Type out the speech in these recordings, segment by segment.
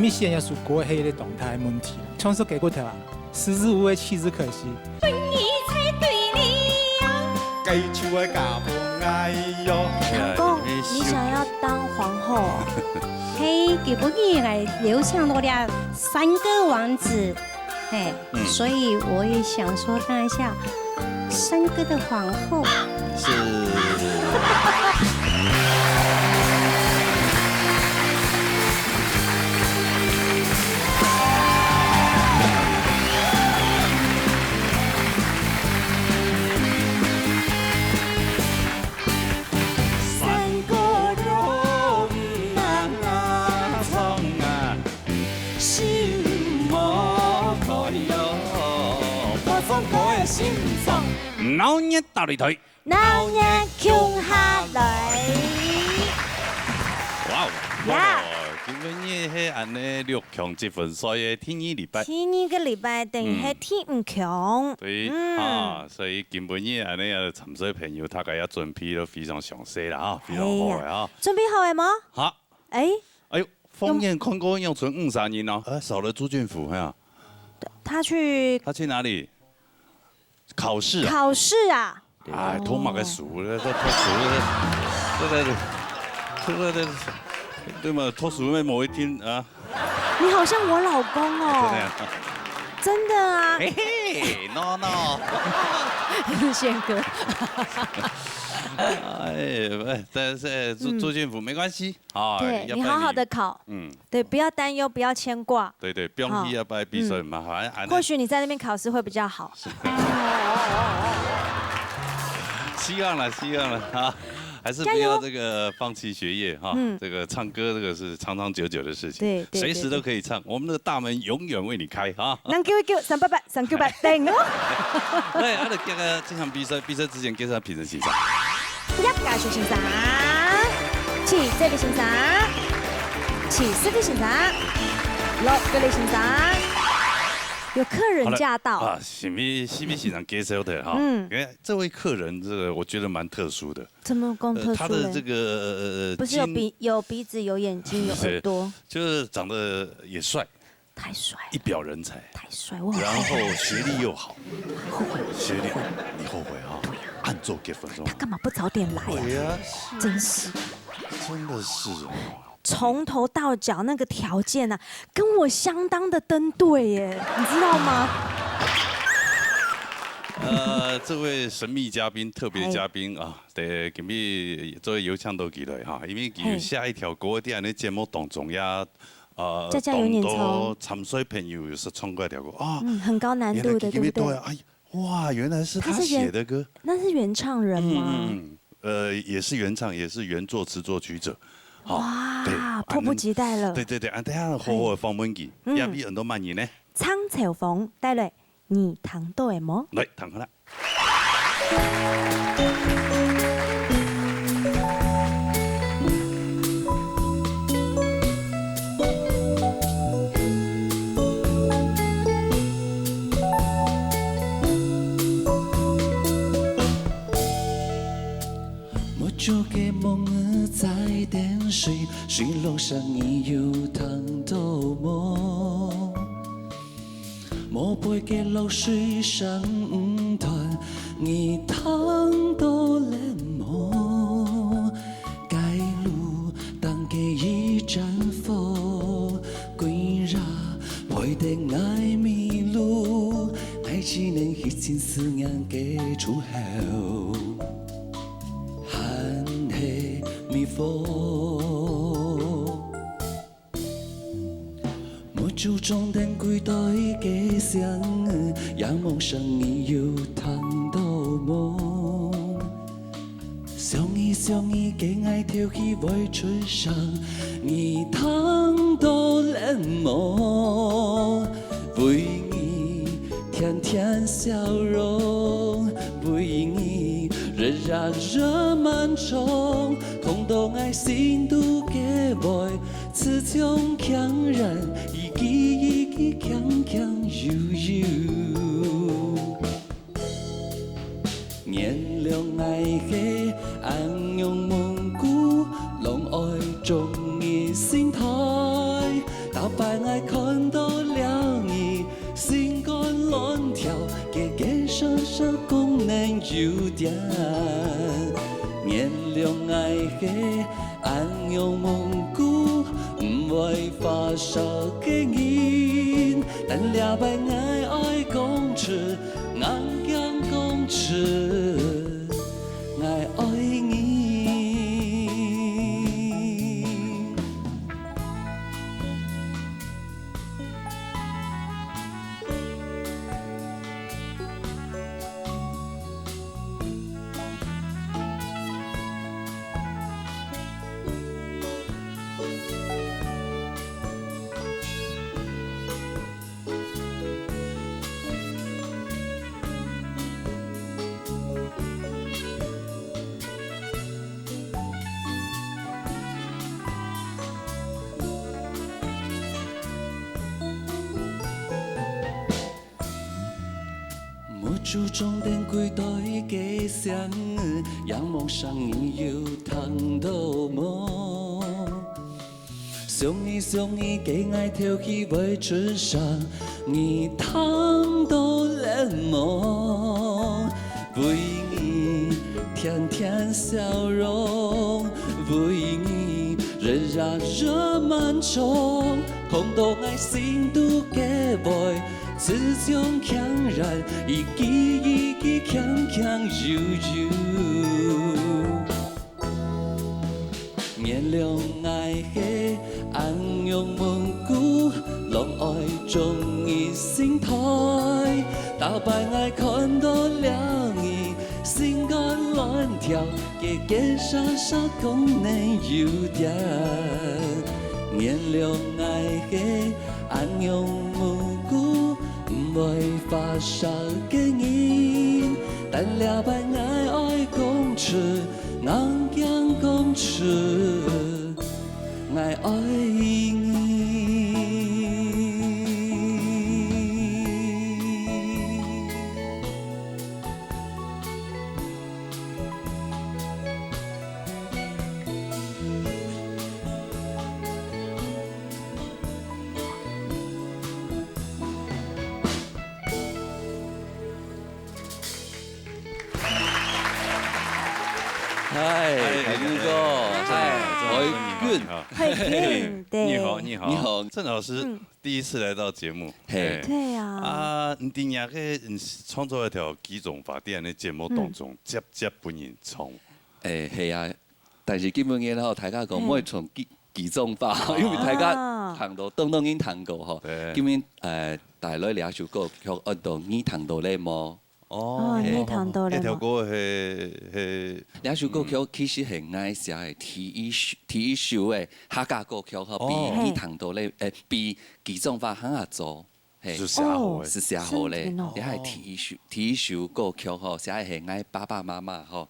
咪现在属国黑的动态问题，创作给过头啊，食之无味，弃之可惜。本意才对你该唱的家风哎哟。老公，你想要当皇后哦？嘿，给不给来流畅多点三个王子？嘿，所以我也想说当一下三哥的皇后。是。老年大擂台，老年穷下來。哇呀！今日迄安尼6强积分，所以天二礼拜。天呢個禮拜等於係天唔強。對所以今日安尼啊，參賽朋友大概要準備都非常詳細啦，哈，非常好嘅哈。準備好了嗎？好。哎呦，封面看過要存53人哦，少了朱俊福呀。他去哪裡？考試啊！考試啊！哎，拖馬嘅數咧，拖對嘛，拖數咩某一天啊？你好像我老公哦。真的啊。嘿嘿 ，no， 宪哥。但是朱俊福没关系啊。对你好好的考，对，不要担忧，不要牵挂。对，不用要不比赛嘛，或许你在那边考试会比较好。希望了啊，还是不要这个放弃学业哈。这个唱歌这个是长长久久的事情，对，随时都可以唱，我们的大门永远为你开啊。能叫388定哦。对，这个这场比赛之前介绍评审欣赏。一介紹欣賞，其次嘅欣賞，其次嘅欣賞，6個嘅欣賞，有客人駕到啊，是咪欣賞介紹的哈？這位客人這個我覺得蠻特殊的。怎麼講特殊？他的這個不是有鼻子、有眼睛、有耳朵，就是長得也帥。太帥，一表人才，太帥，然後學歷又好，後悔，學歷你後悔啊？對呀，暗做結婚中，他幹嘛不早點來呀？真是，真的是，從頭到腳那個條件啊，跟我相當的登對耶，你知道嗎？這位神秘嘉賓、特別嘉賓啊，對，今日作為有搶到機會哈，因為佢下一條國啲人嘅節目當中呀。家家有年蔥，參賽朋友有時衝過來條歌啊，很高難度的，對不對？哎，哇，原來是他寫的歌，那是原唱人嗎？也是原唱，也是原作詞作曲者。哇，迫不及待了。對，等下好好嘅訪問佢，也比很多慢言呢。蒼潮鳳帶來你糖豆的麼？來，糖好啦。旧嘅夢兒在點水，水路上已有糖豆麼？莫背嘅流水上團，你糖豆了麼？街路當嘅一盞火，歸ra陪定愛迷路，愛只能一盡思念嘅出口。我注重等幾代嘅相，也夢想你有糖豆麼？相依嘅愛跳起會吹上，你糖豆了麼？為你甜甜笑容，為你熱熱滿衷，空洞愛心度嘅愛，此種強人一記強悠悠，年亮愛嘅暗用蒙古，浪愛中意心態，打敗有定，原谅爱的安阳蒙古，不会发烧的人，但了白爱讲出，硬讲讲出，爱你。注重点几代家乡，仰望上你有谈到梦。想你给爱跳起未春上，你谈到冷漠，为你甜甜笑容，为你人让人满冲，空洞爱心都给背。自从强然，一记强悠悠，原谅爱的安阳蒙古，让爱中你心态，大白爱看到了你，心肝乱跳，给傻傻讲你有点，原谅爱的安阳蒙古。不会发烧的人，但了白爱讲出，硬讲讲出，爱你。嗨，海哥哥，慧君，对，你好，你好，你好，郑老师第一次来到节目，嘿，对啊，啊，你定下个创作一条基种法典的节目当中，接本人唱，係啊，但是基本嘅吼，大家講唔可以從幾種法，因為大家彈到當已經彈過吼，基本大女兩首歌曲按到你彈到咧麼？哦，你彈到咧一條歌係兩首歌曲其實係愛寫嘅第一首嘅客家歌曲吼，比你彈到咧比幾種法肯下做。是寫好嘅，是寫好咧，你係第一首歌曲吼，寫係愛爸爸媽媽吼，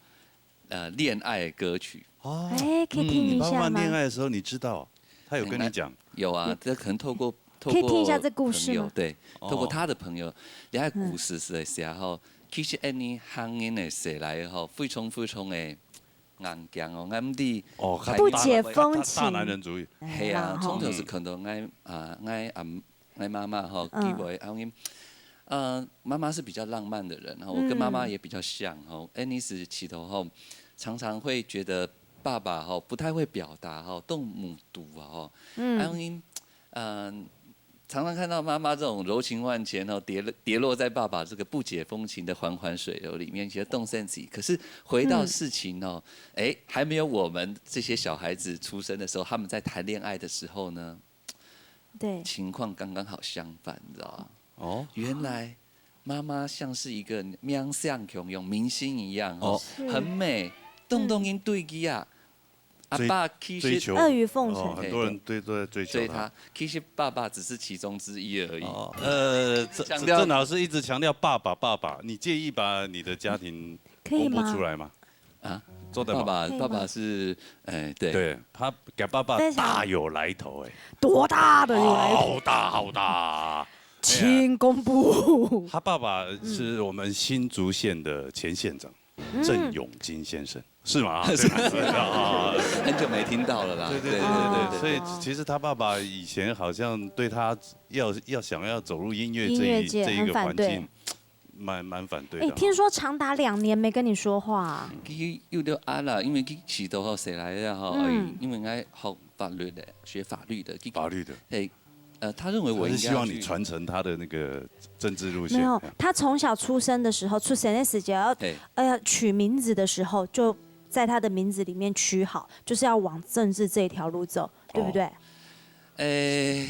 戀愛歌曲。哦，哎，可以聽一爸爸下嗎？戀愛的時候，你知道，他有跟你講？有啊，這可能透過可以聽一下這故事嗎？對，透過他的朋友，你係故事是嘅時候，其實呢行人嘅時來吼，非常嘅硬強哦，啱啲不解風情，大男人主義。係啊，從頭是看到愛媽媽吼，以為媽媽是比較浪漫的人，我跟媽媽也比較像吼，你是起頭後常常會覺得爸爸吼不太會表達吼，動母獨啊吼，常常看到媽媽這種柔情萬千哦，跌落在爸爸這個不解風情的緩緩水流裡面，其實動身體。可是回到事情哦，還沒有我們這些小孩子出生的時候，他們在談戀愛的時候呢，對，情況剛剛好相反，你知道嗎？哦，原來媽媽像是一個面相瓊湧明星一樣哦，很美，動因對機啊。阿爸其實阿諛奉承，很多人都在追他。其實爸爸只是其中之一而已。郑老師一直強調爸爸，你介意把你的家庭公布出來嗎？啊，做得嗎？爸爸是，對，他給爸爸大有來頭，多大的有來頭？好大，請公布。他爸爸是我們新竹縣的前縣長鄭永金先生。是嗎？很久沒聽到了啦。對，所以其實他爸爸以前好像對他要想要走入音樂這一個環境，蛮反对哎，的。听说长达2年没跟你说话，佢有了啊啦，因为佢遲到後成來啊哈，因為我學法律的，學法律的，法律的。他認為我應該我是希望你傳承他的那個政治路線。没有，他从小出生的时候，出生的时间要取名字的时候，就在他的名字里面取好，就是要往政治这一条路走，对不对？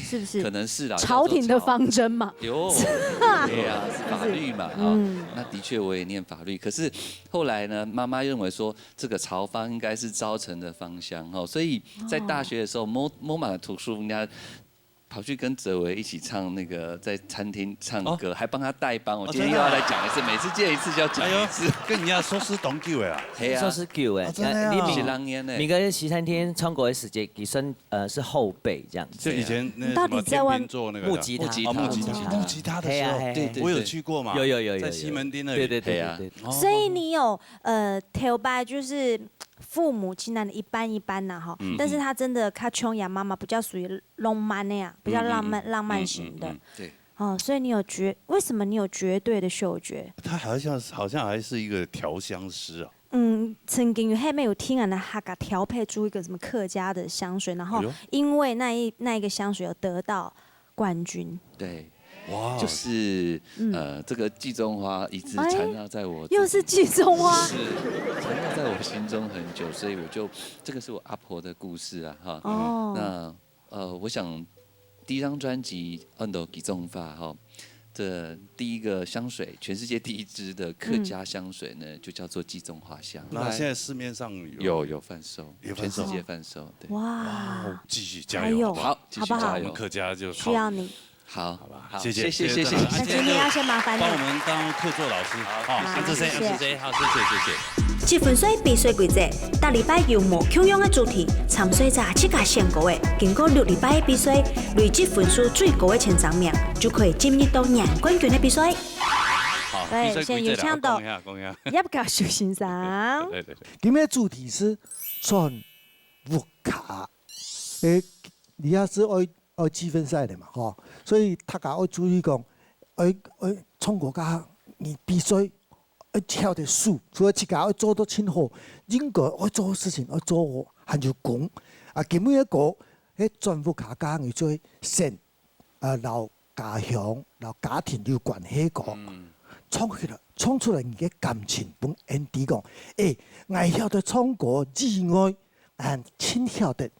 是不是？可能是啦，朝廷的方针嘛。有，对呀，是法律嘛，那的確我也念法律，可是後來呢，媽媽認為說這個朝方應該是招成的方向哦，所以在大學的時候，某馬的圖書人家跑去跟哲維一起唱那個在餐廳唱歌，還幫他代班。我今天又要來講一次，每次見一次就要講一次。跟人家說是懂久的啊，說是久哎，你跟西餐廳唱過的時間，其實是後輩這樣子。就以前那什麼天秤座那個木吉他的時候，對，我有去過嘛，有，在西門町那裡。對。所以你有頭擺就是父母親的一般吶哈，但是他真的他瓊雅媽媽比較屬於浪漫那樣，比較浪漫型的。對。哦，所以你有為什麼你有絕對的嗅覺？他好像還是一個調香師啊。曾經有後面有聽人他給調配出一個什麼客家的香水，然後因為那一個香水有得到冠軍。對。哇，就是這個季中花一直纏繞在我，又是季中花，是纏繞在我心中很久，所以這個是我阿婆的故事啊，哈。哦。那我想第一張專輯《安斗季中花》哈，這第一個香水，全世界第一支的客家香水呢，就叫做季中花香。那現在市面上有販售，全世界販售。對。哇，繼續加油，好，繼續加油。我們客家就需要你。好，好吧，謝謝。那今天要先麻煩你幫我們當客座老師，好，謝謝，好，謝謝。積分水比賽規則，大禮拜由無同樣嘅主題，參賽者七家選過嘅，經過6禮拜嘅比賽，累積分數最高嘅前3名就可以進入到贏冠軍嘅比賽。好，對，先有請到葉家秀先生。對。今日主題是轉福卡，你也是愛積分賽的嘛，吼，所以大家要注意講，愛從國家你必須要跳得數，所以自己要做得清楚，應該要做事情要做好，還要講。基本一個喺轉福卡家你最先留家鄉、留家庭有關係講，唱出來你嘅感情本 Andy 講，我曉得唱歌之外，親曉得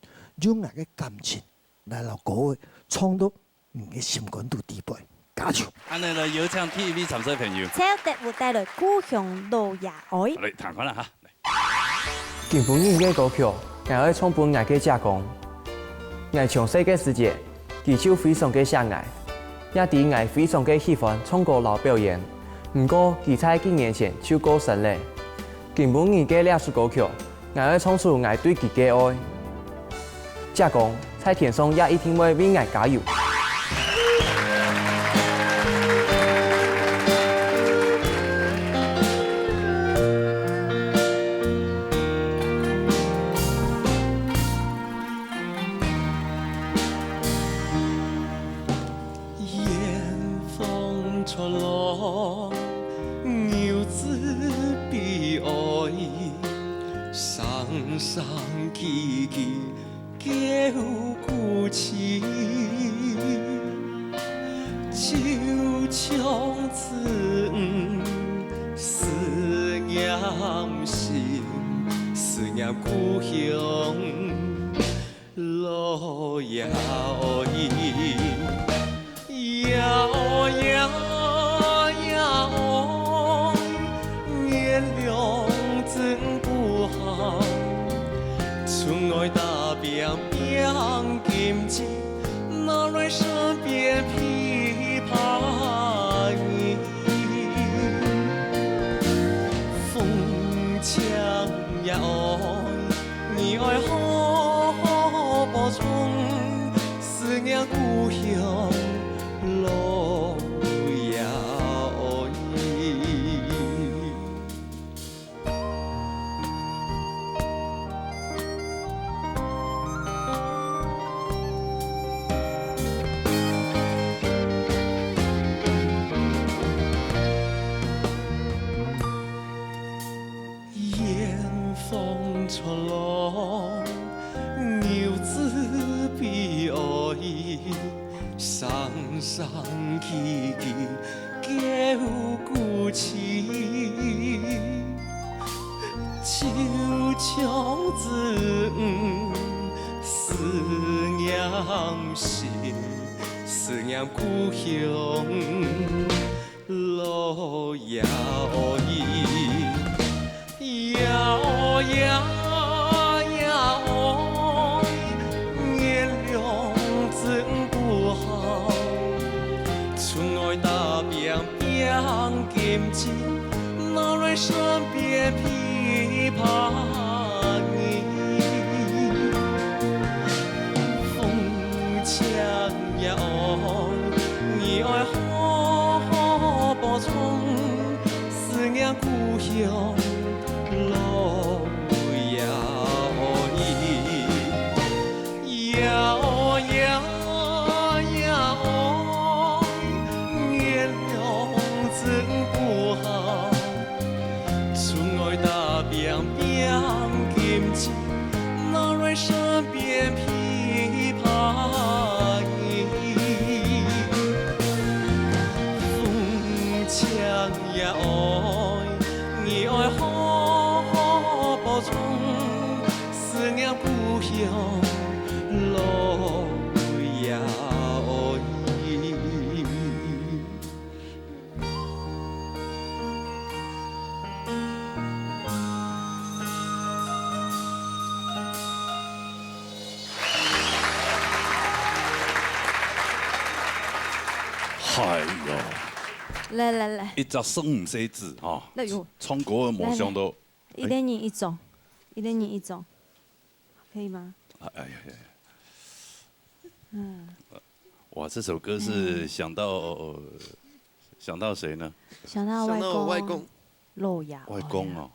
用我嘅感情。來老歌唱到你嘅心肝到地步，加油！安尼咧，有請 TVB 參賽朋友。請特務帶來故鄉老爺愛。嚟彈翻啦嚇！今晡日嘅歌曲，我要唱本我嘅家公。我從細嘅時節，佢就非常嘅相愛，也對我非常嘅喜歡唱歌老表演。不過佢在幾年前就過身咧。今晡日嘅這首歌曲，我要唱出我對佢嘅愛。家公。在天上也一定會為愛加油。烟風出浪，遊子悲哀，傷傷戚戚。叫故痴，就像子思念心，思念故鄉老遙月亮真不好，春愛大邊邊金枝，哪來身邊琵琶音？風槍也愛，你愛可補充，思念故鄉老遙遠。送起去叫故事，手掌子思念是思念故乡路遥远，遥遥。月亮真不好，村外大边边金枝，哪来身边琵琶音？风枪也爱，你爱好补充，思念故乡路遥远。遥遥遥，月亮真不好，村外大边边金枝，哪来身边琵琶音？风枪也爱，你爱好补充，思念故乡。路遥远。哎呦！来，一只算唔识字哈，那有中国的没想到，一人一种，一人一种，可以吗？哎呀呀！哇，这首歌是想到谁呢？想到外公，路遥。外公哦。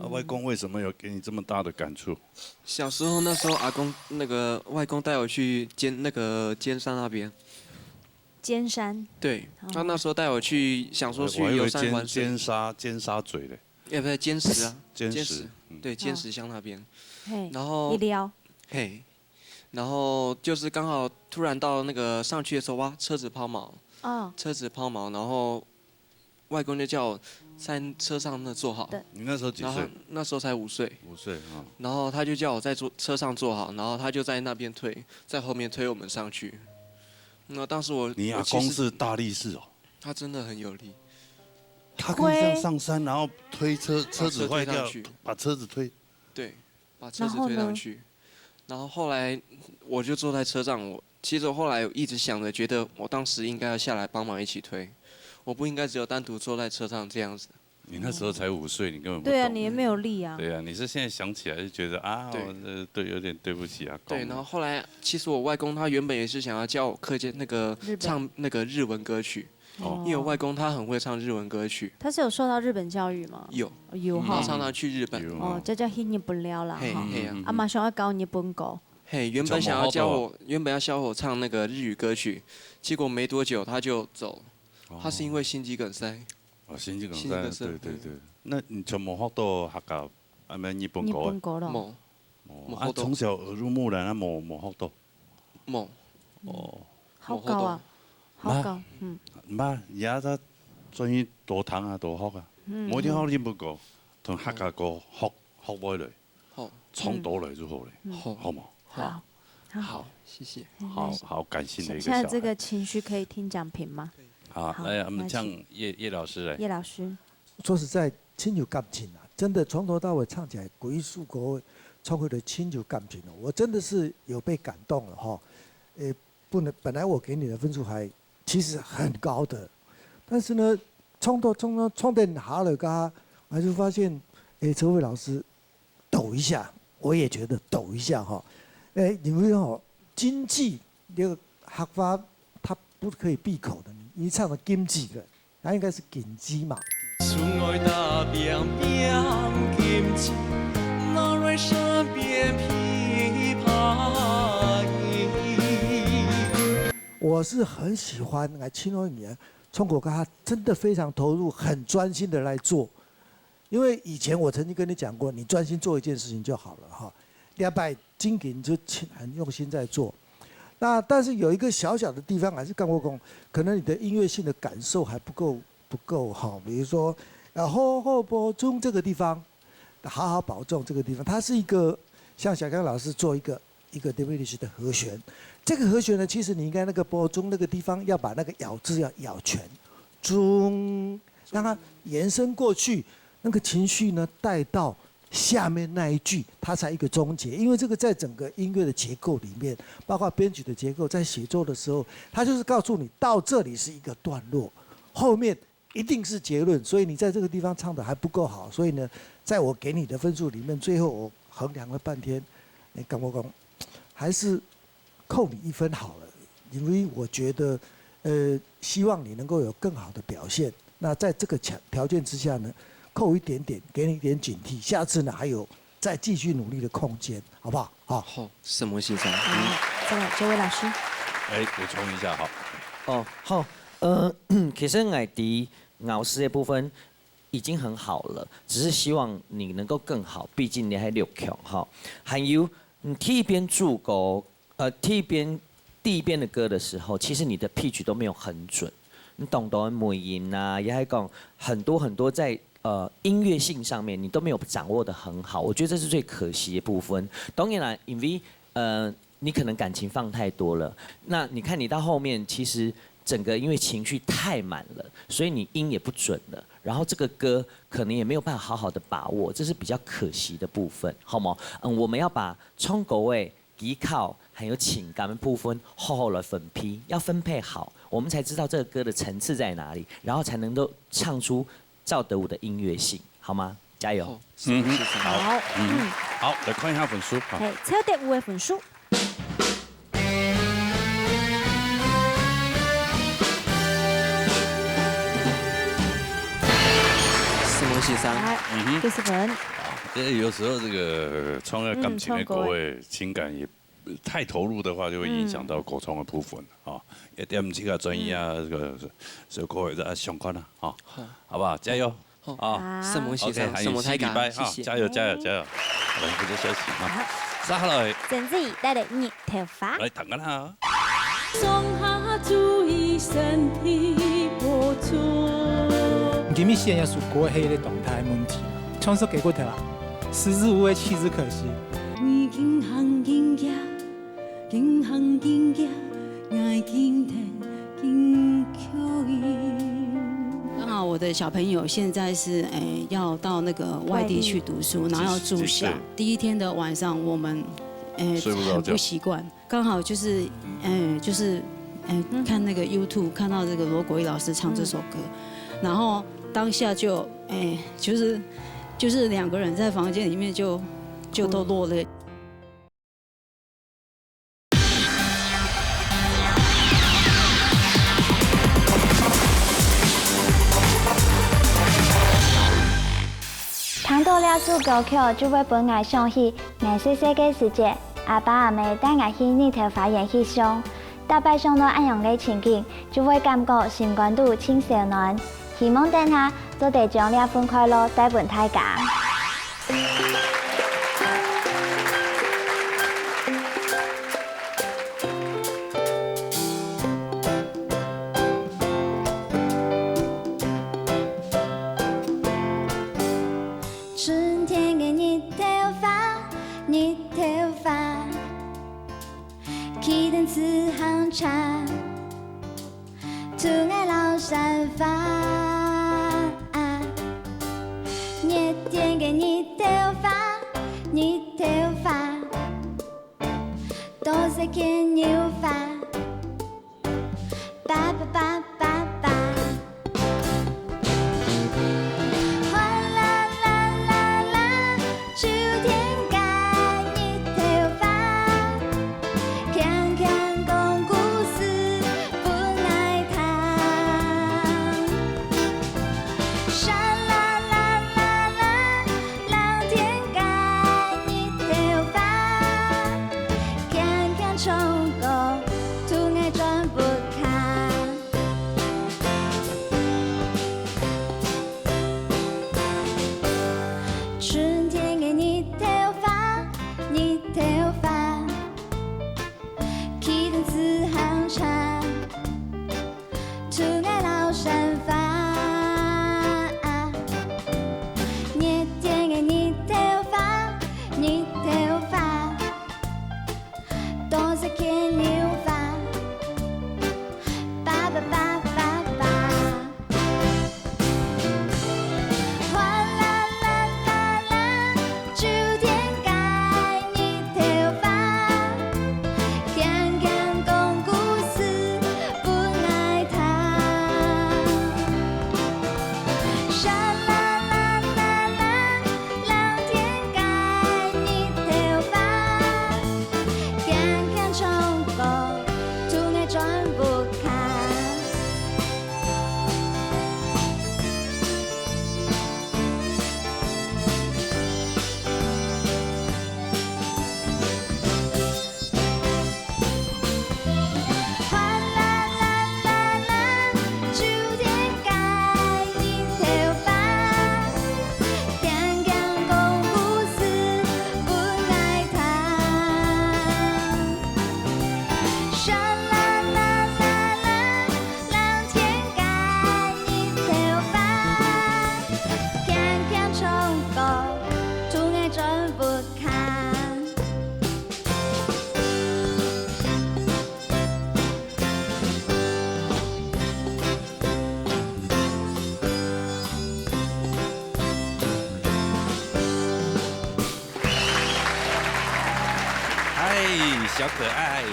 外公为什么有给你这么大的感触？小时候那时候阿公那个外公带我去尖山那边。尖山。对，他那时候带我去，想说去游山玩水。尖沙咀嘞。不对，尖石啊。尖石。对，尖石乡那边。然后。一撩。嘿。然后就是刚好突然到那个上去的时候，哇，车子抛锚。车子抛锚，然后外公就叫我在车上坐好。你那时候几岁？那时候才5岁。5岁啊。然后他就叫我在车上坐好，然后他就在那边推，在后面推我们上去。那当时你阿公是大力士哦。他真的很有力。他可以这样上山，然后推车子坏掉，把车子推。对，把车子推上去。然后后来我就坐在车上，其实我后来一直想着，觉得我当时应该要下来帮忙一起推，我不应该只有单独坐在车上这样子。你那时候才5岁，你根本不懂。对啊，你也没有力啊。对啊，你是现在想起来就觉得啊，对，有点对不起啊。对，然后后来其实我外公他原本也是想要教我课间唱那个日文歌曲，因为我外公他很会唱日文歌曲。他是有受到日本教育吗？有哈。他常常去日本。这叫日本了啦哈。啊，马上要教日本歌。嘿，原本要教我唱那个日语歌曲，结果没多久他就走，他是因为心肌梗塞。心肌梗塞，对。那你就冇學到學校係咪日本歌？日本歌咯。冇。從小耳濡目染，冇學到。冇。好高啊！好高。唔係，而家都終於多聽啊，多學啊。冇聽學日本歌，同客家歌學開嚟，唱到嚟就好嚟，好冇？好，謝謝。好感性的一個現在這個情緒可以聽講評嗎？好，來我們唱葉老師來。葉老師，說實在，親有感情啊，真的從頭到尾唱起來，歸屬國唱回的親有感情哦，我真的是有被感動了哈。本來我給你的分數還其實很高的，但是呢，唱得好了噶，我就發現，哲偉老師抖一下，我也覺得抖一下哈。因為京劇這個客家它不可以閉口的。你唱的京劇的，它應該是京劇嘛。村外大邊邊金枝，哪來身邊琵琶音？我是很喜歡青龍年創國家，真的非常投入，很專心的來做。因為以前我曾經跟你講過，你專心做一件事情就好了哈。禮拜精緊就很用心在做。那但是有一个小小的地方还是干过工，可能你的音乐性的感受还不够好。比如说，好好保重这个地方，好好保重这个地方，它是一个像小刚老师做一个 diminished 的和弦。这个和弦呢，其实你应该那个保重那个地方要把那个咬字要咬全，中，让它延伸过去，那个情绪呢带到 下面那一句，它才一个终结。因为这个在整个音乐的结构里面，包括编曲的结构，在写作的时候，它就是告诉你到这里是一个段落，后面一定是结论。所以你在这个地方唱的还不够好，所以呢，在我给你的分数里面，最后我衡量了半天，干我讲，还是扣你1分好了，因为我觉得，希望你能够有更好的表现。那在这个条件之下呢， 扣一点点，给你一点警惕，下次呢还有再继续努力的空间，好不好？好，什么先生？再来，这位老师。补充一下哈。好，其实我的咬诗的部分已经很好了，只是希望你能够更好，毕竟你还6强哈。还有，你第一遍主歌，第一遍的歌的时候，其实你的 pitch 都没有很准，你懂得每音啊，也还讲很多在 音乐性上面你都没有掌握得很好，我觉得这是最可惜的部分。当然啦，因为你可能感情放太多了，那你看你到后面其实整个因为情绪太满了，所以你音也不准了，然后这个歌可能也没有办法好好的把握，这是比较可惜的部分，好吗？我们要把唱歌的技巧还有情感的部分好好来分批，要分配好，我们才知道这个歌的层次在哪里，然后才能够唱出 赵德武的音乐性，好吗？加油！好，好，来看一下分数。係超德武嘅分數。什么先生90分。有时候这个创作感情的歌的情感也太投入的话，就会影响到歌唱的部分啊。一点这个专业啊，这个歌的相关啊，好不好？加油！ 啊，什么先生，什么太感，谢谢，加油！来，或者休息啊。接下来，鄭子怡帶嚟熱頭髮。來等緊啦。放下注意身體播出。今日現在是過去的動態問題，唱首給過頭啊，時日無為，棄之可惜。經行經行，經行經行，愛經停經口音。 剛好我的小朋友现在是要到那个外地去读书，然后要住校。第一天的晚上，我们很不习惯。刚好就是看那个 YouTube 看到这个罗国义老师唱这首歌，然后当下就就是2个人在房间里面就都落泪。 唱到了首歌曲，就會本愛想起愛細細嘅時節，阿爸阿妹帶我去日頭花園翕相，大擺上到安樣嘅情景，就會感覺心肝肚輕小暖。希望等下做地將呢份快樂帶俾大家。 涂爱老山发，热天给你头发，都是看牛发，爸爸爸爸爸，哗啦啦啦啦，秋天该你头发，看看讲故事不爱谈，沙啦啦啦啦，蓝天该你头发，看看窗口，图爱转不开。小可爱，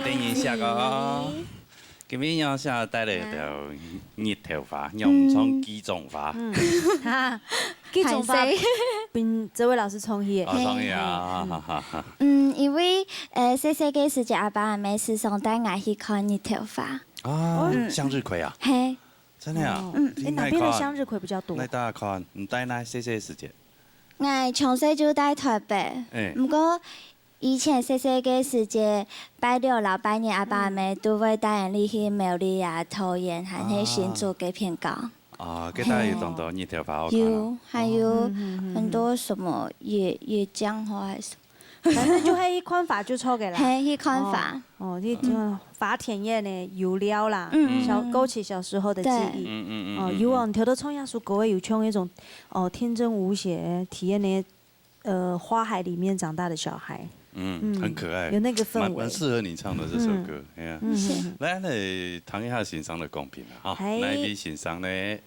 等一下哦。今天要下带来条热头发，又唔冲基种发。基种发，并这位老师创意。创意啊，哈哈哈。因为细细个时节，阿爸阿妈时常带我去看热头发。啊，向日葵啊。嘿。真的啊？哪边的向日葵比较多？那大家看，唔带那细细时节。我从小就在台北，不过以前细细个时节，拜六、老拜年，阿爸阿妈都会带人去苗栗啊、桃园，还去新竹给片高。啊，给大家有很多热头发好看。有，还有很多什么野姜花还是什么。反正就迄款发就抽给啦，迄款发哦，你发田野的油料啦，勾起小时候的记忆，哦，有往条都冲下树，各位有像一种天真无邪体验那花海里面长大的小孩，很可爱，有那个氛围，蛮适合你唱的这首歌，哎呀，来谈一下欣赏的公平了哈，哪一笔欣赏呢？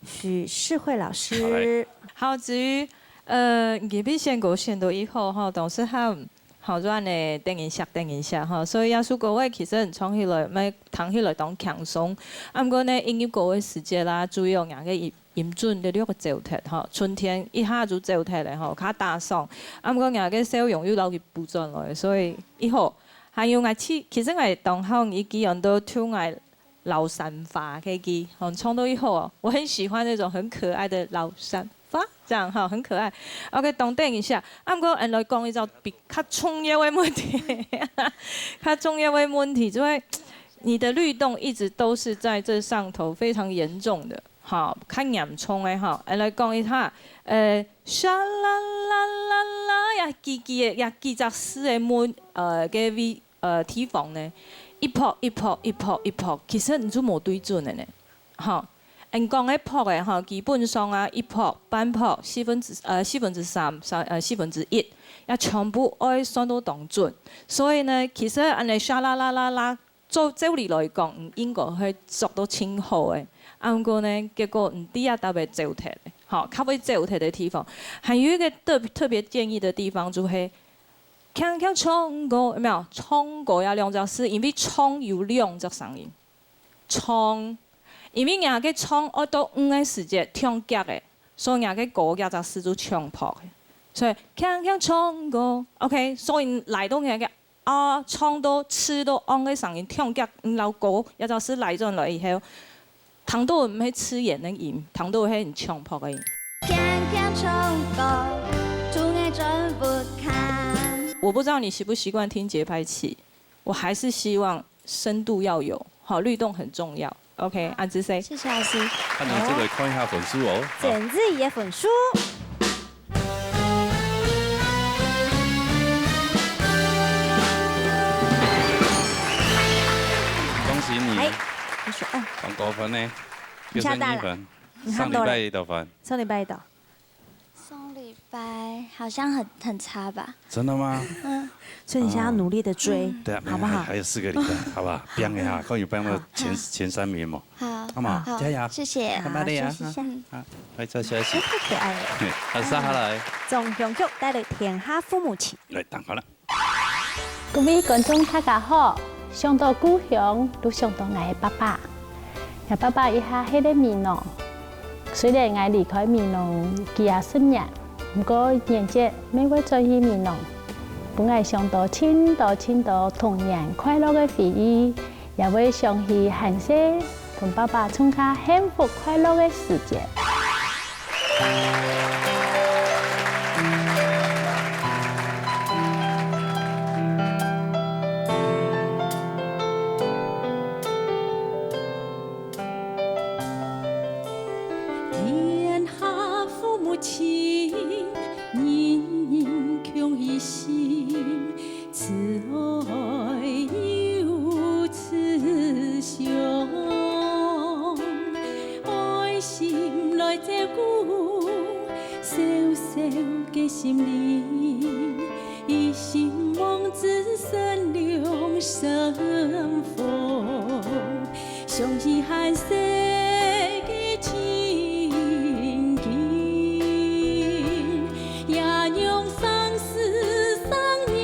许世慧老师，好，至于入边先过先到以后哈，都是好转的等一下哈，所以要说各位其实很唱起来，咪弹起来当轻松。啊，不过呢，音乐各位时节啦，注意人个音准的这个走踢哈，春天一下就走踢嘞吼，较大爽。啊，不过人个笑容又留去补转来，所以以后还有其实我当好一几人都听我老散发个机，唱到以后哦，我很喜欢那种很可爱的老散发。这样哈，很可爱。OK， 等一下，不过来讲一种比较重要的问题，较重要的问题，就会你的律动一直都是在这上头非常严重的，好，较严重的哈。来讲一下，沙啦啦啦啦呀，呀几只丝的门嘅提防呢，一扑，其實唔做冇對準嘅呢，嚇。人講嘅撲嘅嚇，基本上啊，一撲、半撲、3/4、1/4，也全部愛算到當準。所以呢，其實安尼沙啦啦啦啦，做照理來講，唔應該去做到清好嘅。不過呢，結果唔啲啊特別走題嘅，好，較會走題的地方，還有一個特別建議的地方就係。锵锵唱歌有沒有？唱歌要兩隻字，因為唱有兩隻聲音。唱，因為人個唱愛到個時節唱夾嘅，所以人個歌夾隻字就唱破嘅。所以锵唱歌 ，OK， 所以來到人個唱到吃到昂個聲音唱夾，然後歌一隻字來咗來以後，糖都唔係吃鹽嘅鹽，糖都係唔唱破嘅鹽。锵唱歌，做愛真不堪。我不知道你習不習慣聽節拍器，我還是希望深度要有，好，律動很重要。OK， 安之 C， 謝謝老師。那你這個看一下分數哦。簡自己的分數。恭喜你。你說哦。講高分呢？你下大了。上禮拜多分。上禮拜多。上禮拜好像很差吧？真的嗎？所以你現在要努力的追，對啊，好不好？還有4個禮拜，好不好？拼一下，可以拼到前3名嘛？好嘛，加油！謝謝。拜拜呀！好，快坐下去。太可愛了。好，接下來。總共就帶來天下父母親。來，等好了。各位觀眾大家好，想到故鄉都想到我的爸爸。我爸爸一下喺咧闽南，雖然我離開闽南幾10年，不過年節每會再去闽南。本來想到千多童年快樂的回憶，也會想起韓式同爸爸充下幸福快樂的時節。天下父母親，人人共一心，慈愛有慈祥，愛心來照顧小小嘅心靈，一心望子孫兩生福，相依韓世嘅情景，也用生死相依。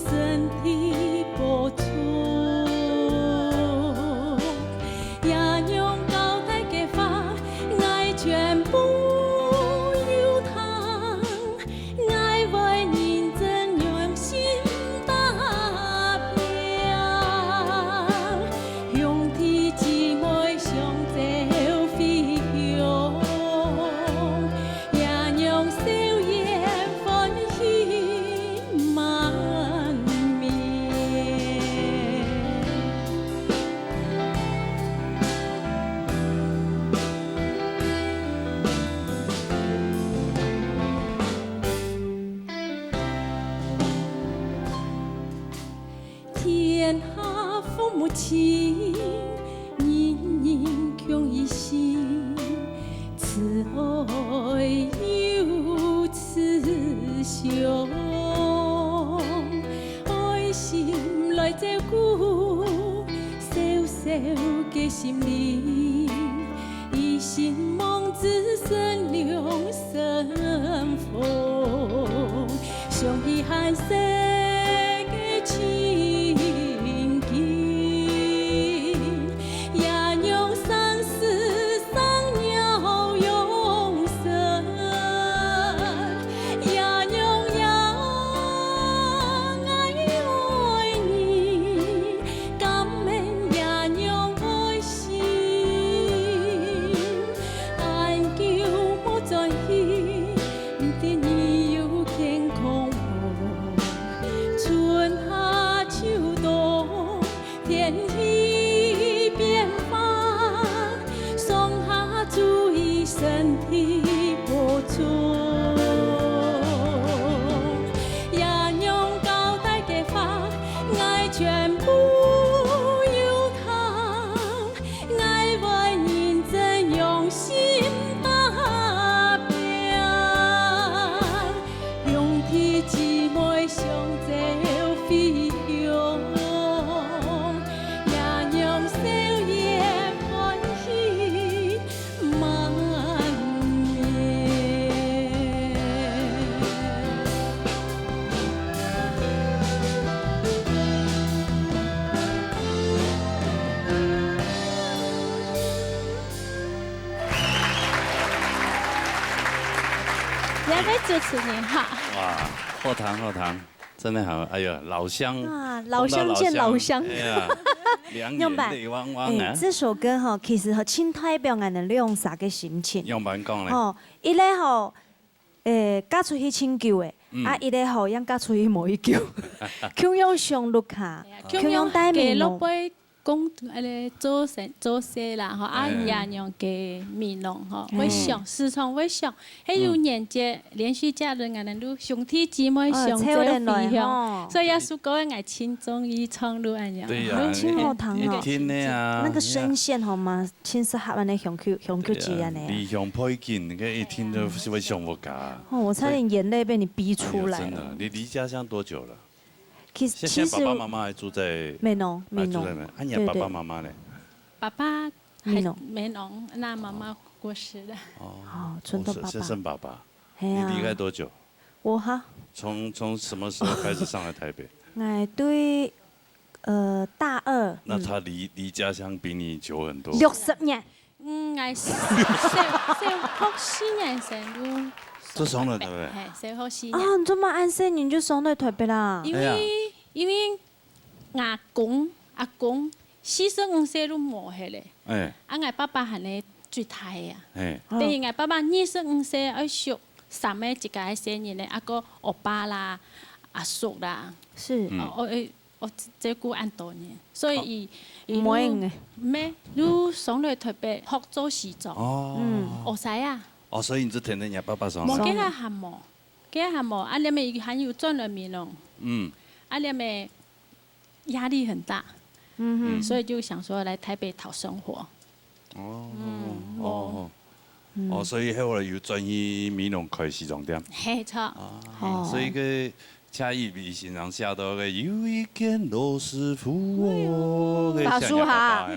身體補充，也讓交代嘅法愛全部有他，愛為認真用心打拼，向天姊妹相走飛翔，也讓笑顏歡喜滿面。天下父母親，人人共一心，慈愛有慈祥，愛心來照顧小小嘅心靈，一心望子孫兩生福，相依罕世嘅情景，也讓生死上了永生，也讓愛你，感恩也讓愛心，愛叫我在意，對你有健康春夏秋冬，天氣變化，送下注意身體補充，也讓交代嘅法愛全部有他，愛為認真用心打拼，用天姊妹相走飛翔，也讓笑顏歡喜滿面。两位主持人好。哇，后堂，真的好，哎呀，老乡啊，老乡见老乡。哎呀，两眼淚汪汪啊！这首歌吼，其實和青代表俺能利用啥個心情？用蠻講咧。吼，伊咧吼，嫁出去請救的，啊，伊咧吼，讓嫁出去無去救，強用上路卡，強用帶面咯。講做事啦，吼，啊也用嘅面容吼，會想時常會想，還有年節連續假日，我哋都兄弟姊妹相聚飛翔，所以也是講愛輕鬆一唱路安樣。對呀，一天呢啊，那個聲線好嗎？輕適合安尼響曲子安尼。離鄉背景，你看一聽都是會想不嘎。哦，我差點眼淚被你逼出來。真的，你離家鄉多久了？其實爸爸媽媽還住在美濃，啊，你爸爸媽媽呢？爸爸美濃，那媽媽過世了。哦，純豆爸爸。是剩爸爸。你離開多久？我哈。從什麼時候開始上來台北？哎，對，大二。那他離家鄉比你久很多。60年。我小學4年生都。就上了台北。小學4年。啊，你這麼暗4年就上到台北啦？因為阿公45歲都冇去咧。啊，我爸爸係咧最大啊。但係我爸爸25歲要熟三個一家生日咧，阿個我爸啦、阿叔啦。是。我照顧很多年，所以唔會嘅。咩？都上到台北學做時裝。學曬啊。哦，所以你是天天讓爸爸上來。冇幾下項目，啊，你咪還有賺了面咯。啊，你咪壓力很大。所以就想說來台北討生活。所以後來又轉去美濃開時裝店。係錯。所以個嘉義微信上寫到嘅有一件羅斯福大叔哈。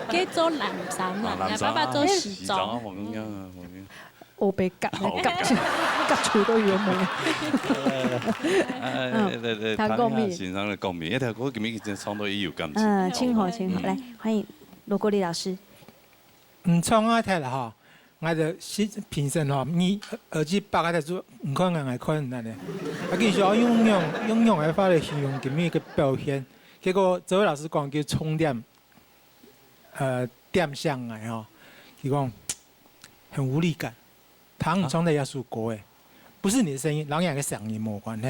佢做男衫啊，爸爸做時裝。我被夹住都圆没。对，谈下先生的共鸣，一条歌今日真唱到伊有感情。清好，来欢迎罗国立老师。唱啊睇啦吼，我就平时吼，你耳机拔开来做，唔可能看那咧。啊，其实我用的法来形容今日个表现，结果这位老师讲叫充电，点上来吼，伊讲很无力感。糖唱的也属歌诶，不是你的声音，人家个嗓音无关系，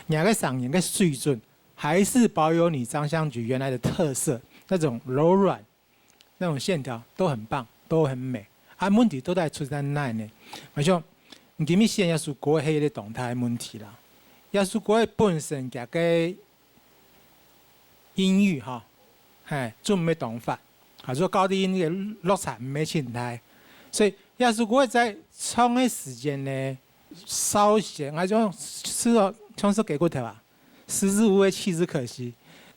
人个嗓音个水准还是保有你张香菊原来的特色，那种柔软，那种线条都很棒，都很美。啊，问题都在出在那呢。我想，你今日现也属歌迄个动态问题啦，也属歌本身加个音域哈，嘿，做唔咩动法，或者高低音个落差唔咩情态，所以。要是我在唱的时间呢，稍显，我就是说，唱首给过头啊，食之无味，弃之可惜。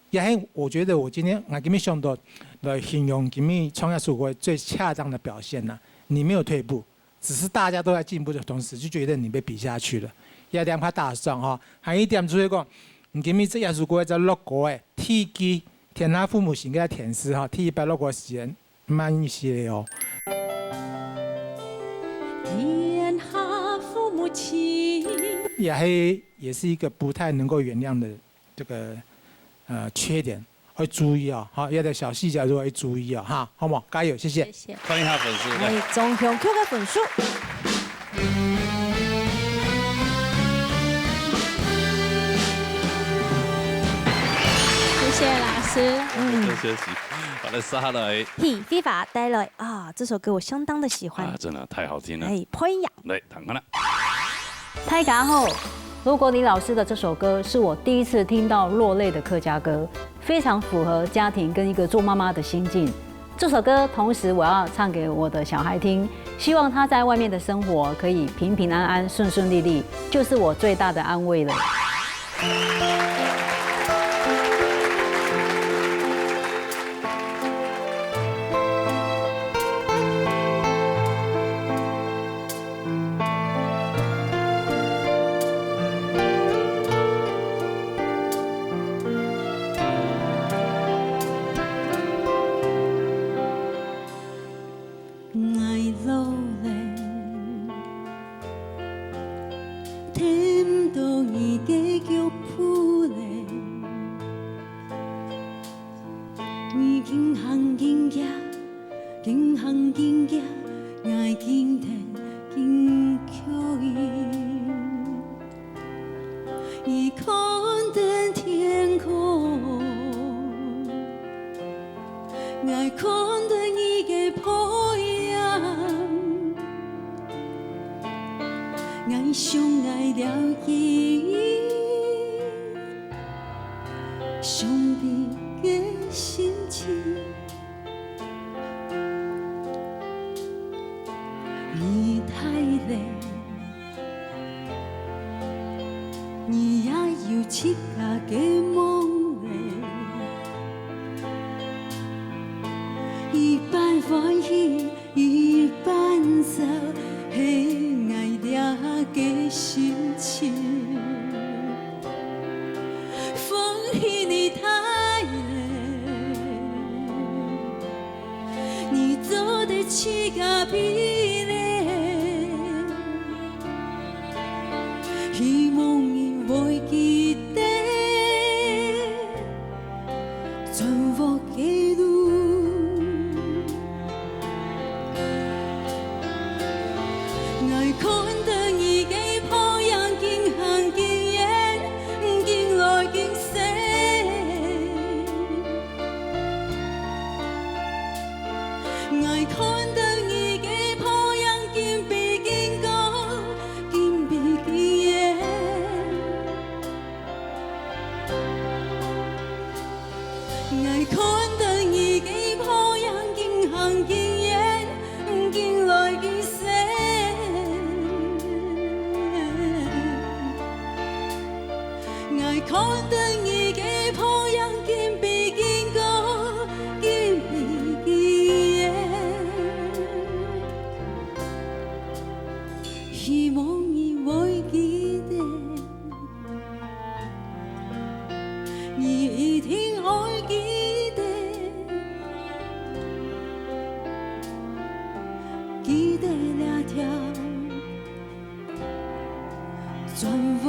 也很，我觉得我今天我今天想到来形容今天唱下首歌最恰当的表现呢，你没有退步，只是大家都在进步的同时，就觉得你被比下去了。也两拍大上哈，还一点就是讲，你今天这下首歌在录歌诶，天机天下父母亲给他填诗哈，第一百录歌时间慢一些哦。天下父母亲，也是一个不太能够原谅的这个缺点，要注意啊！好，有点小细节都要注意啊！哈，好吗？加油，谢谢。谢谢。欢迎下粉丝。欢迎中雄 Q 的粉丝。谢谢老师。多休息。把它杀来。嘿，非法带来啊！这首歌我相当的喜欢。啊，真的太好听了。哎，配呀。来，看看了。大家好，罗国立老师的这首歌是我第一次听到落泪的客家歌，非常符合家庭跟一个做妈妈的心境。这首歌同时我要唱给我的小孩听，希望他在外面的生活可以平平安安、顺顺利利，就是我最大的安慰了。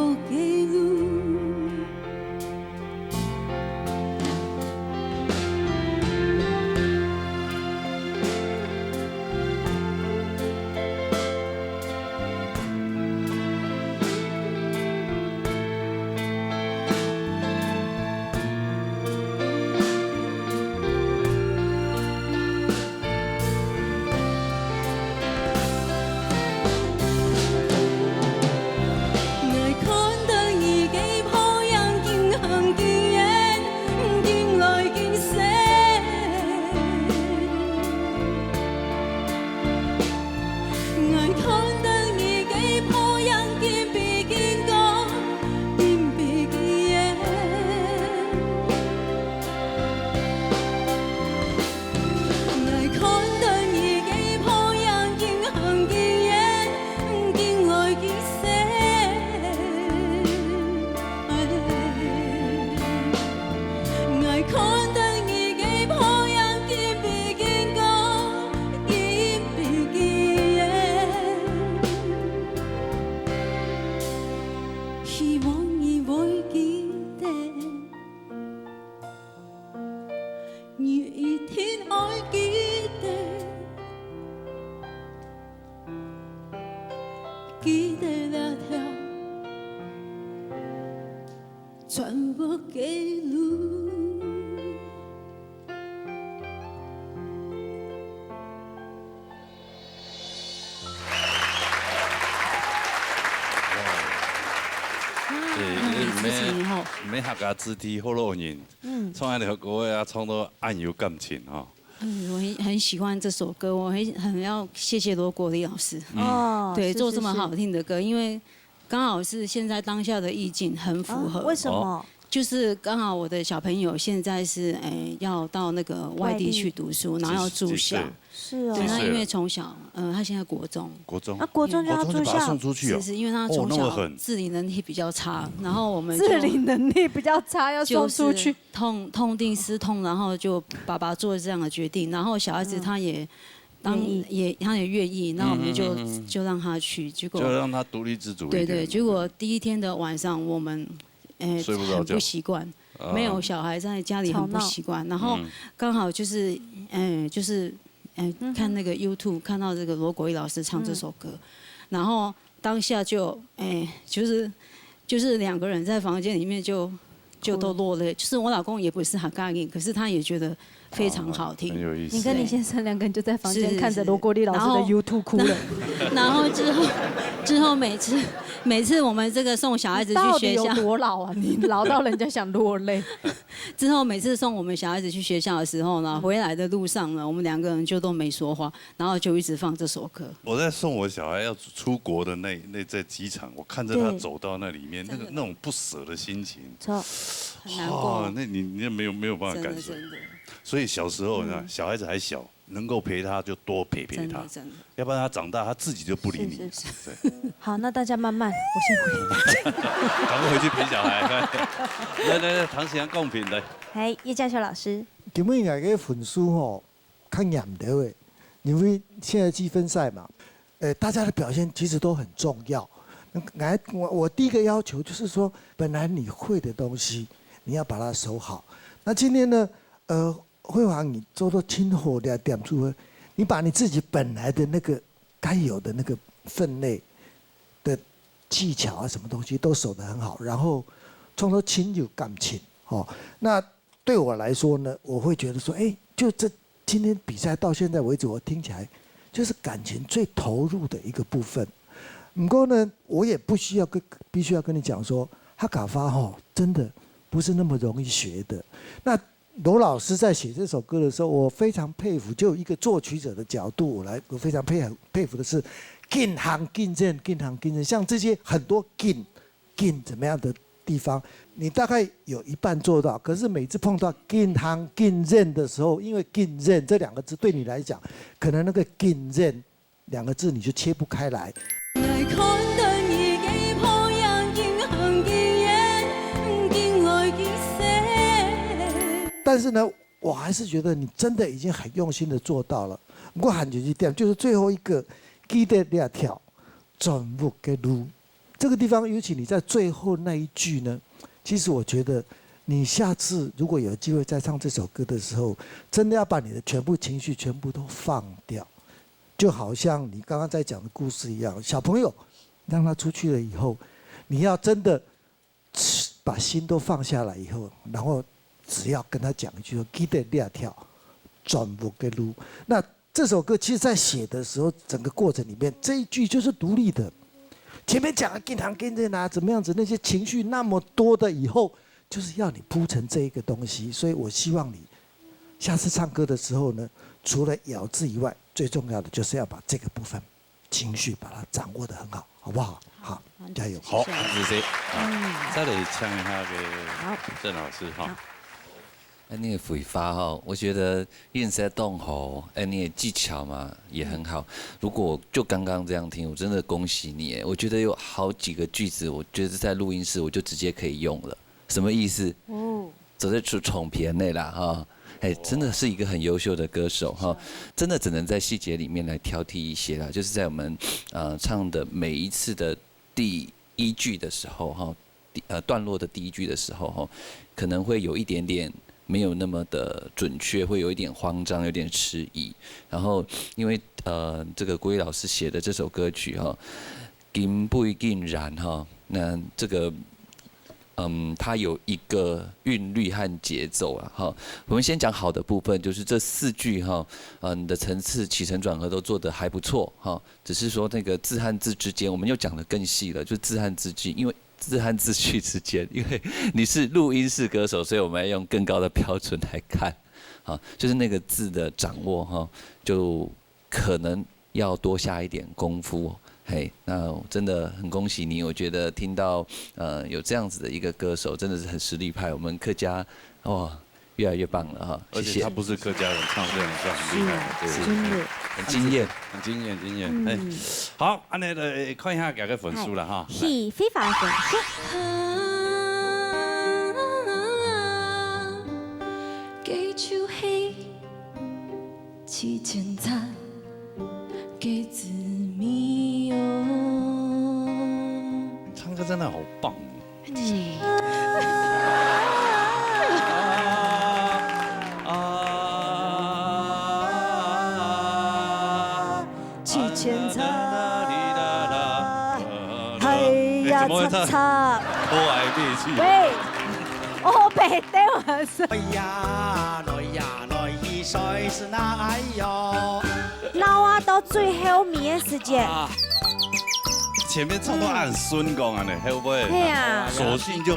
无记录。记得那条全部记录。没客家肢体好多人，唱那条歌啊，唱到暗有感情哈。我很喜欢这首歌，我很要谢谢罗国立老师，对，做这么好听的歌，因为刚好是现在当下的意境很符合。为什么？就是刚好我的小朋友现在是要到那个外地去读书，然后要住校。是哦。对，那因为从小他现在国中。那国中就要住校。送出去哦。是因为他从小自理能力比较差，然后我们自理能力比较差要送出去。痛定思痛，然后就爸爸做这样的决定，然后小孩子他也。他也愿意，那我们就让他去，结果就让他独立自主。对对，结果第一天的晚上我们很不习惯，没有小孩在家里很不习惯，然后刚好就是看那个 YouTube 看到这个罗国立老师唱这首歌，然后当下就是两个人在房间里面就都落泪，就是我老公也不是很尬硬，可是他也觉得。非常好听，很有意思。你跟你先生两个人就在房间看着罗国立老师的 YouTube 哭了。然后之后每次我们这个送小孩子去学校，有多老啊？你老到人家想落泪。之后每次送我们小孩子去学校的时候呢，回来的路上呢，我们两个人就都没说话，然后就一直放这首歌。我在送我小孩要出国的在机场，我看着他走到那里面，那种不舍的心情，很难过。那你没有办法感受。所以小时候呢，小孩子还小，能够陪他就多陪他，要不然他长大他自己就不理你。对。好，那大家慢慢，我先回。赶快回去陪小孩。来，唐启阳贡品来。哎，叶嘉修老师。基本上个分数看严格的，因为现在积分赛嘛，大家的表现其实都很重要。我第一个要求就是说，本来你会的东西，你要把它守好。那今天呢，辉煌，你做到亲和的点出，你把你自己本来的那个该有的那个分类的技巧啊，什么东西都守得很好，然后创造亲有感情那对我来说呢，我会觉得说，就今天比赛到现在为止，我听起来就是感情最投入的一个部分。不过呢，我也必须要跟你讲说，哈卡发真的不是那么容易学的。那罗老师在写这首歌的时候，我非常佩服，就一个作曲者的角度，我非常佩服的是，近行近认，像这些很多近怎么样的地方，你大概有一半做到，可是每次碰到近行近认的时候，因为近认这两个字对你来讲，可能那个近认两个字你就切不开来。但是呢，我还是觉得你真的已经很用心的做到了。我喊就是点，就是最后一个记得两条，全部给录，这个地方，尤其你在最后那一句呢，其实我觉得你下次如果有机会再唱这首歌的时候，真的要把你的全部情绪全部都放掉，就好像你刚刚在讲的故事一样，小朋友让他出去了以后，你要真的把心都放下来以后，然后只要跟他讲一句说记得你跳，转不给路。那这首歌其实在写的时候，整个过程里面这一句就是独立的。前面讲了跟堂跟着啊，怎么样子，那些情绪那么多的，以后就是要你铺成这一个东西。所以我希望你下次唱歌的时候呢，除了咬字以外，最重要的就是要把这个部分情绪把它掌握得很好，好不好？好，加油！好，谢谢。再来唱一下给郑老师哈。你的绘画哈，我觉得练在动吼，你的技巧嘛也很好。如果就刚刚这样听，我真的恭喜你。我觉得有好几个句子，我觉得在录音室我就直接可以用了。什么意思？走在宠片内啦哈。真的是一个很优秀的歌手哈，真的只能在细节里面来挑剔一些啦。就是在我们唱的每一次的第一句的时候哈，段落的第一句的时候哈，可能会有一点点没有那么的准确，会有一点慌张，有点迟疑。然后因为这个郭毅老师写的这首歌曲哈，金不尽然哈，那这个。它有一个韵律和节奏啊，哈。我们先讲好的部分，就是这4句哈，你的层次起承转合都做得还不错哈。只是说那个字和字之间，我们又讲得更细了，就是字和字句，因为字和字句之间，因为你是录音室歌手，所以我们要用更高的标准来看，啊，就是那个字的掌握哈，就可能要多下一点功夫。那真的很恭喜你！我觉得听到有这样子的一个歌手，真的是很实力派。我们客家越来越棒了哈！而且他不是客家人，唱这样是很厉害，对，真的很惊艳，很惊艳，惊艳。好，安尼来看一下大家分数了哈。是非法分数。几手戏，七千餐，几字米哦。唱歌真的好棒。七千餐，哎呀，擦擦。我爱你去。喂，我背对我是。哎呀，来呀来，一岁是那哎呦。那我到最后面的时间。前面唱都按顺讲啊呢，会不会？对呀。索性就。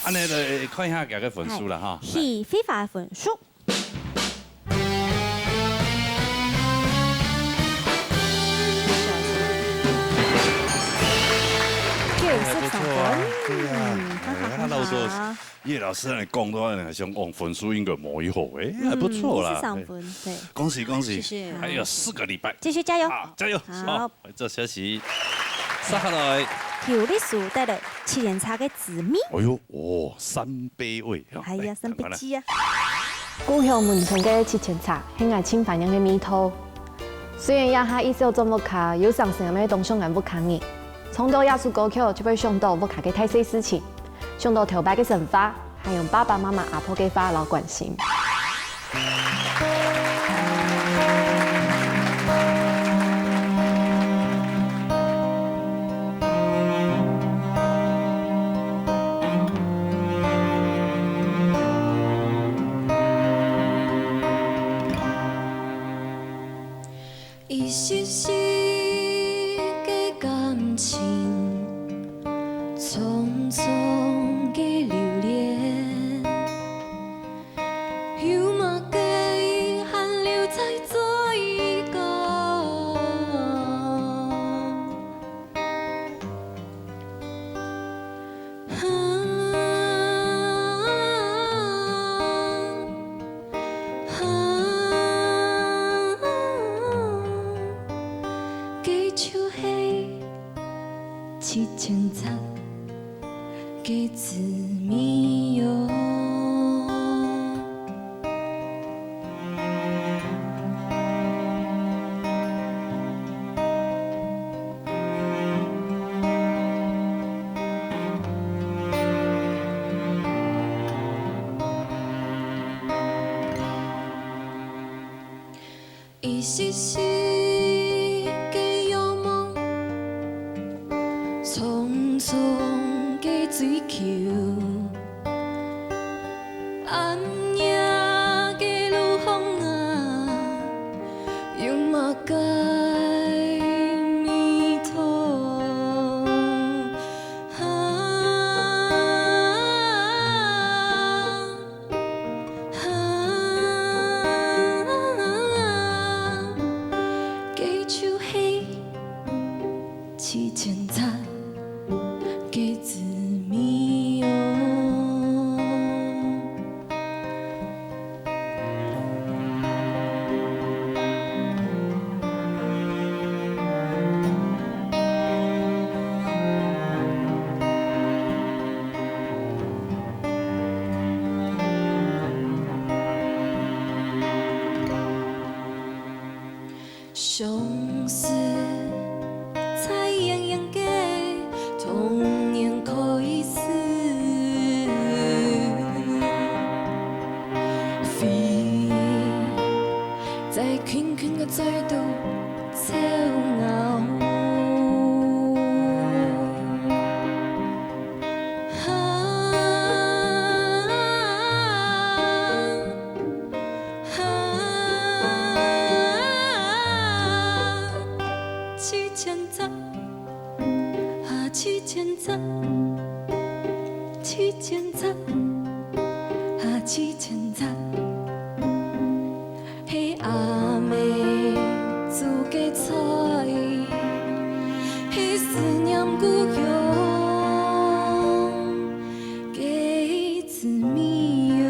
安尼来看一下大家分数了哈。是非法分数。不错啊，对啊，他老说叶老师来讲的话，想往分数应该摸一好，还不错啦。上分，对。恭喜恭喜，谢谢。还有4个礼拜，继续加油，加油！好，这消息，接下来。有历史带来7连叉的字谜。哎呦，哦，3杯味。哎呀，3杯鸡啊！故乡文成嘅7千叉，很爱侵犯人的米头。虽然亚哈意思做不卡，有上升的东西也不抗议。从到亚述歌曲就被想到不卡嘅太细事情，想到头摆嘅神法，还用爸爸妈妈阿婆嘅法老关心。一丝丝的感情，匆匆的留恋，有嘛给寒流在最高。7千餐，给字谜哟。一丝丝的仰望，匆匆的追求，暗夜的路风啊，用马街迷途，几手戏，七千擦，几字迷哦。相思在洋洋的童年开始，飞在圈圈的嘴度吵闹。七千zap啊，七千zap七千zap啊，七千zap迄暗暝自家采，迄思念故乡，几滋味哦。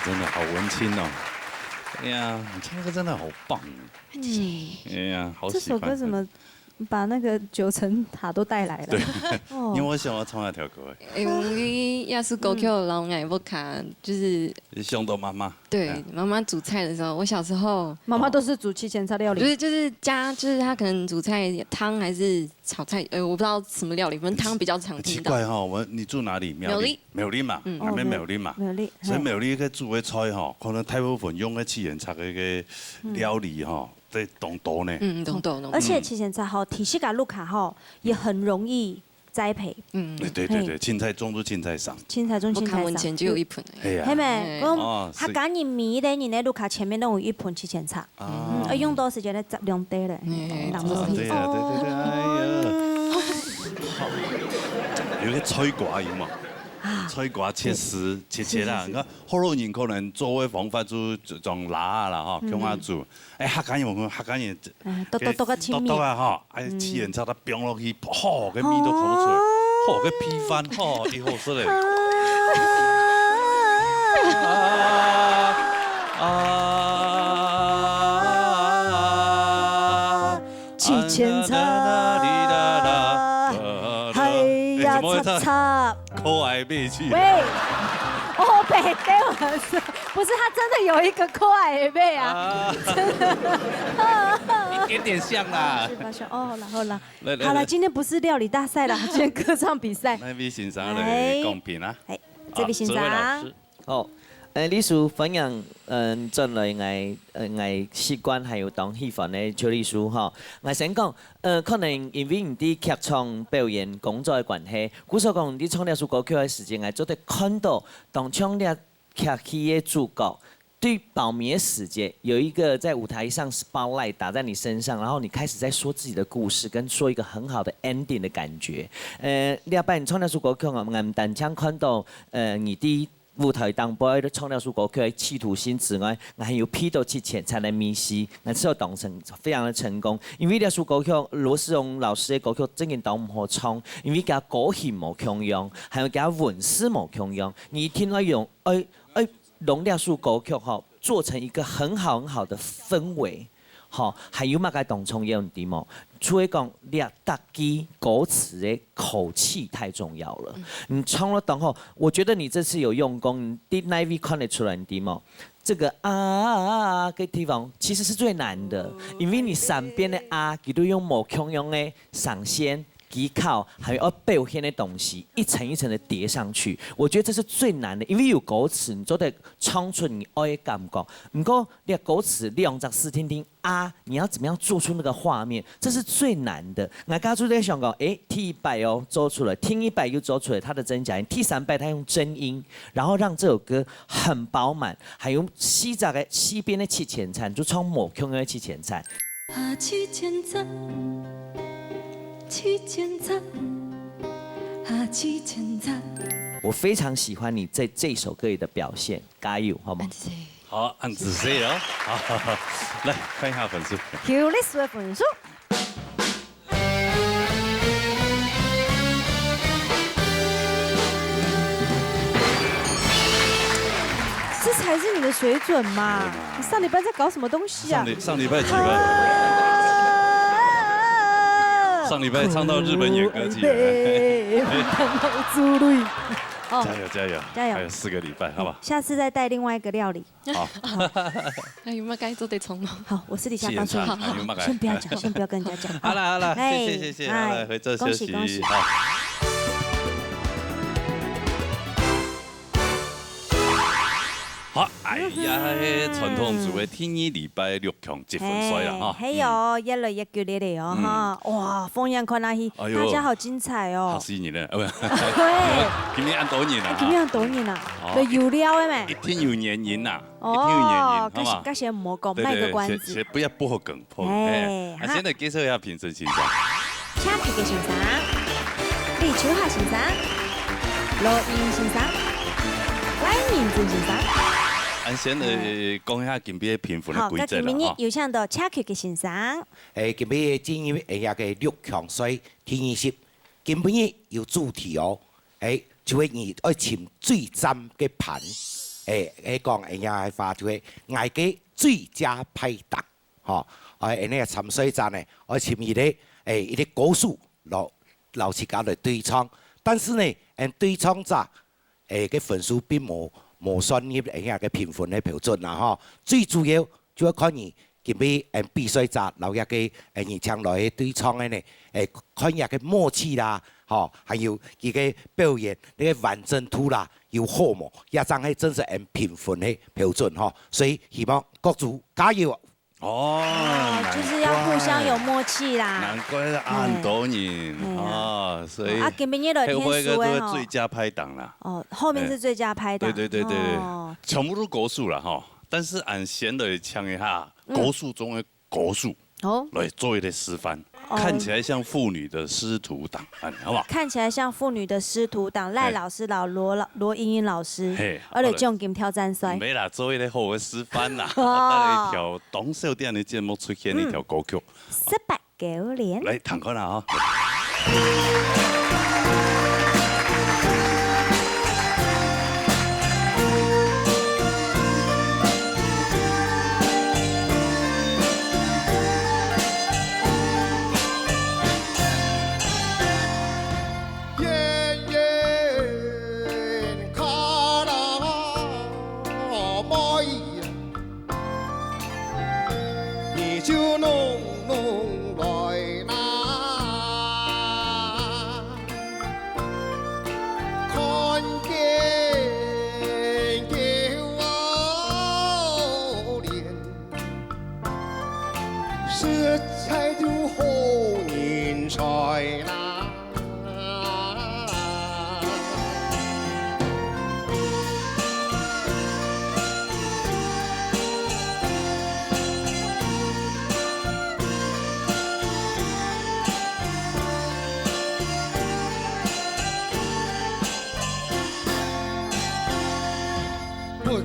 真的好文青哦！哎呀，你唱歌真的好棒！哎呀，好这喜欢。首歌怎么把那个九层塔都带来了？对，哦因为我想要唱那条歌。因为亚斯狗 Q 老爱不卡，就是想到妈妈。对妈妈煮菜的时候，我小时候妈妈都是煮七千菜料理，就是她可能煮菜汤还是炒菜，我不知道什么料理，反正汤比较常听到。奇怪哈，你住哪里？苗栗。苗栗嘛，那边苗栗嘛。苗栗。所以苗栗个煮的菜哈，可能大部分用的七元菜的个料理哈，在东多呢。东多。而且七千菜哈，体系感路卡哈也很容易栽培。对，青菜种就青菜上。青菜种青菜上。我看文前就有一盆。哎呀。嘿没，他赶紧米的，你那路卡前面都有一盆七千菜。用多时间来两堆嘞。对啊，哎呀。有个菜瓜有嘛？菜瓜切丝切啦，你看好多人可能做的方法就用辣啦哈，咁样做。哎，客家人客家人，剁个青米啊哈，哎，起人炒得冰落去，好，个米都烤出来，好，个皮饭好，以后出来。七千菜。擦，可爱妹去。喂，哦，北对我说，不是他真的有一个可爱的妹啊，真的，一点点像啦。哦，好了，好了，今天不是料理大赛啦，今天歌唱比赛。那位先生来公平啊。哎，这位先生。好。李叔分享真类艺习惯还有当戏份的邱丽叔哈，我先讲可能因为唔啲剧场表演工作的关系，古所讲啲唱了首歌曲的时间，我就得看到当唱了剧戏的主角。对保密的时间，有一个在舞台上 spotlight 打在你身上，然后你开始在说自己的故事，跟说一个很好的 ending 的感觉。你阿爸你唱了首歌曲，我唔单唱看到你啲。舞台当播的唱了首歌曲，企图心之外，我还有批到之前才能密戏，我之后当成非常的成功。因为那首歌曲罗世荣老师的歌曲真嘅当唔好唱，因为佢歌弦冇强用，还有佢文字冇强用。你听到用用那首歌曲哈，做成一个很好的氛围。好，还有嘛个董冲也用题目。除了讲列大基歌词的口气太重要了，你唱了等后，我觉得你这次有用功，你那位看得出来题目。这个啊个地方其实是最难的，因为你三边的啊，佢都用无腔用的上线。技巧还有表现的东西，一层一层的叠上去，我觉得这是最难的，因为有歌词，你就得唱出你爱的感觉。不过你歌词两只试听听啊，你要怎么样做出那个画面，这是最难的。我刚才在想讲，听一百哦做出来，听一百又做出来它的真假音，听三百它用真音，然后让这首歌很饱满，还有西边的七千餐，就唱某腔的七千餐。啊，七千餐。七千赞，啊七千赞。我非常喜欢你在这首歌里的表现，加油，好吗？好，按仔细哦。好，来看一下分数。Q list 的分数。这才是你的水准嘛！你上礼拜在搞什么东西啊？上礼拜几分？上礼拜唱到日本演歌季了，加油加油加油！还有4个礼拜，好吧？下次再带另外一个料理。好。还有嘛该做得冲动。好，我私底下告诉你。好，先不要讲，先不要跟人家讲。好了好了，谢谢，好了，回这休息。恭喜！好。好，哎呀，传统组的天意礼拜6强积分赛啦哈。还有一类一句你哋哦哈，哇，凤阳看那戏，大家好精彩哦。吓死人了，对。今年按多年啦？今年按多年啦？就有料的咩？一天有年赢呐，哦，嗰些唔好講，賣個關子。不要破梗。哎，現在介紹一下評審先生。車皮嘅先生，李秋霞先生，羅英先生，關明正先生。先嚟講一下今次評分嘅規則啦。今日有請到車皮嘅先生。今日進入下個6強賽天意10，今日有主題哦。就係你愛尋最讚嘅盤。講下話就係外嘅最佳拍檔。嚇，那個參賽者呢，愛尋伊啲歌數老師家嚟對唱，但是呢，對唱者嘅分數並冇算入下個評分嘅標準啦。嚇，最主要就係看你今日比賽者留一個而唱來嘅對唱嘅呢，看一個默契啦。好，還有佢嘅表演，那個完整度啦，有好冇，一張係真是評分嘅標準嗬，所以希望各組加油。哦，就是要互相有默契啦。難怪按多年哦，所以啊，今日的天數嘅最佳拍檔啦。哦，後面是最佳拍檔。對，全部都歌數啦哈，但是按先來唱一下歌數中的歌數，來做一個示範。看起來像婦女的師徒檔案，好不好？看起來像婦女的師徒檔，賴老師、羅英英老師，我哋將金挑戰賽。沒啦，做一個好嘅示範啦，帶來一條董小電的節目出現一條歌曲。1890年。來，彈開啦啊！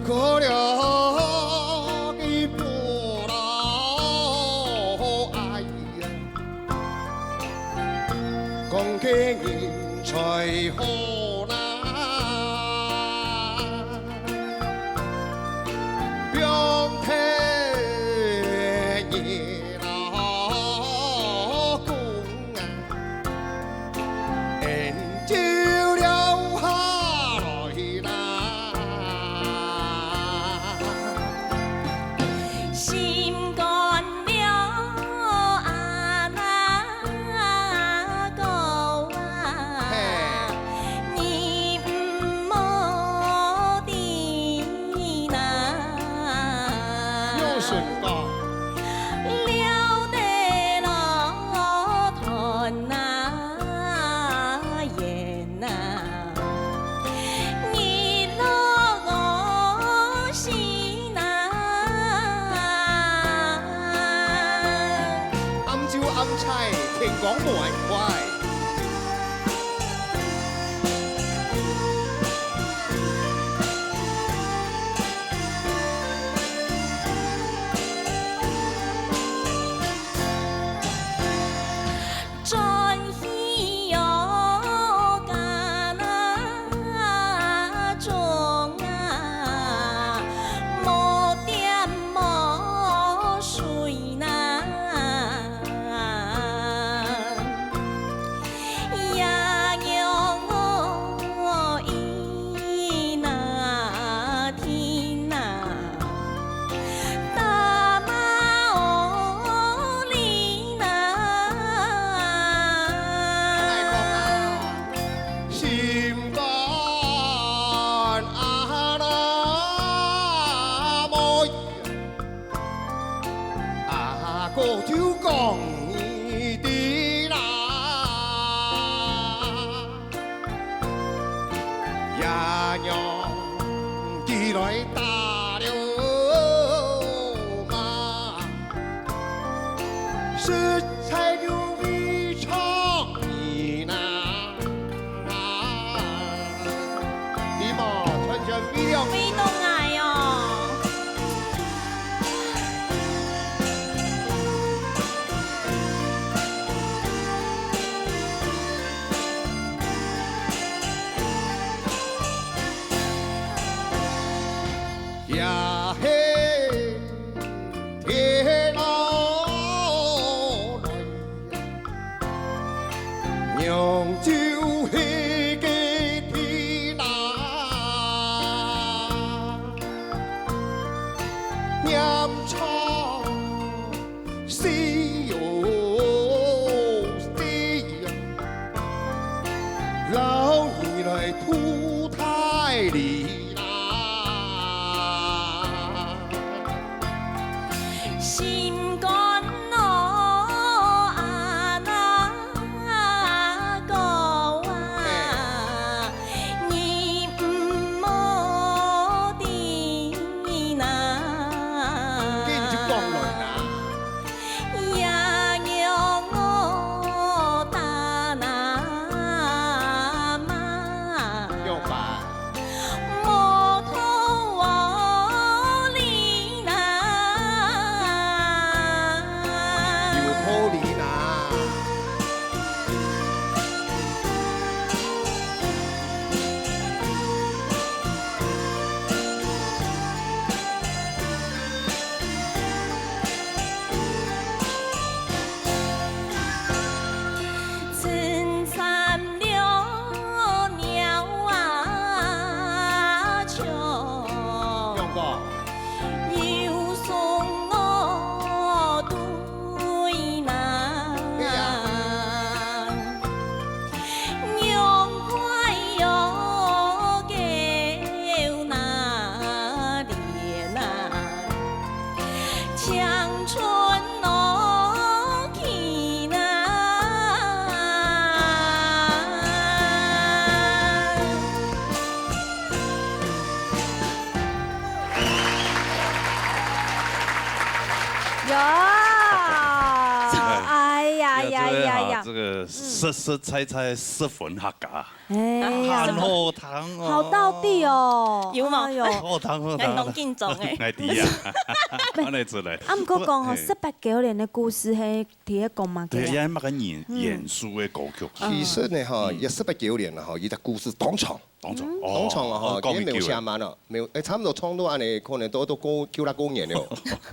可了的不老爱呀，讲给人才好啦，表态人瞬间。了得老团啊言啊，日落时呐，暗酒暗菜，天光无爱快。转喜哟干那种啊，无点无水呐，也让我伊那天呐，大马哦里呐。心肝啊那么啊个就讲你的啦，呀娘寄来打了嘛，食材就非常你那。你嘛，全全比了。飞动爱哦。呀嘿，天老来，娘就迄个天啦，念唱西哟西呀，老年来土太里。心肝哦啊那个啊，你唔好的呐，跟住講來啦。也讓我打那媽。用吧。摩托我里呐，有土里呐。春山了鸟啊唱，用過。又送我對那，娘快要叫那年啊，青春哦去那。哟，哎呀呀呀呀！这个色猜猜色粉客家，哎呀，好糖哦，好到地哦，有嘛？好糖好糖，拢敬重诶。爱啲啊，安尼出来。啊，毋过讲吼，18-9年的故事，迄伫迄讲嘛对，嘅。也乜緊嚴肅嘅歌曲。其實呢，哈，也18-9年啦，哈，伊隻故事當場。當場，當場啊，哈，已經沒有下下晚了，沒有，誒，差唔多創到安尼，可能都叫啦公年了。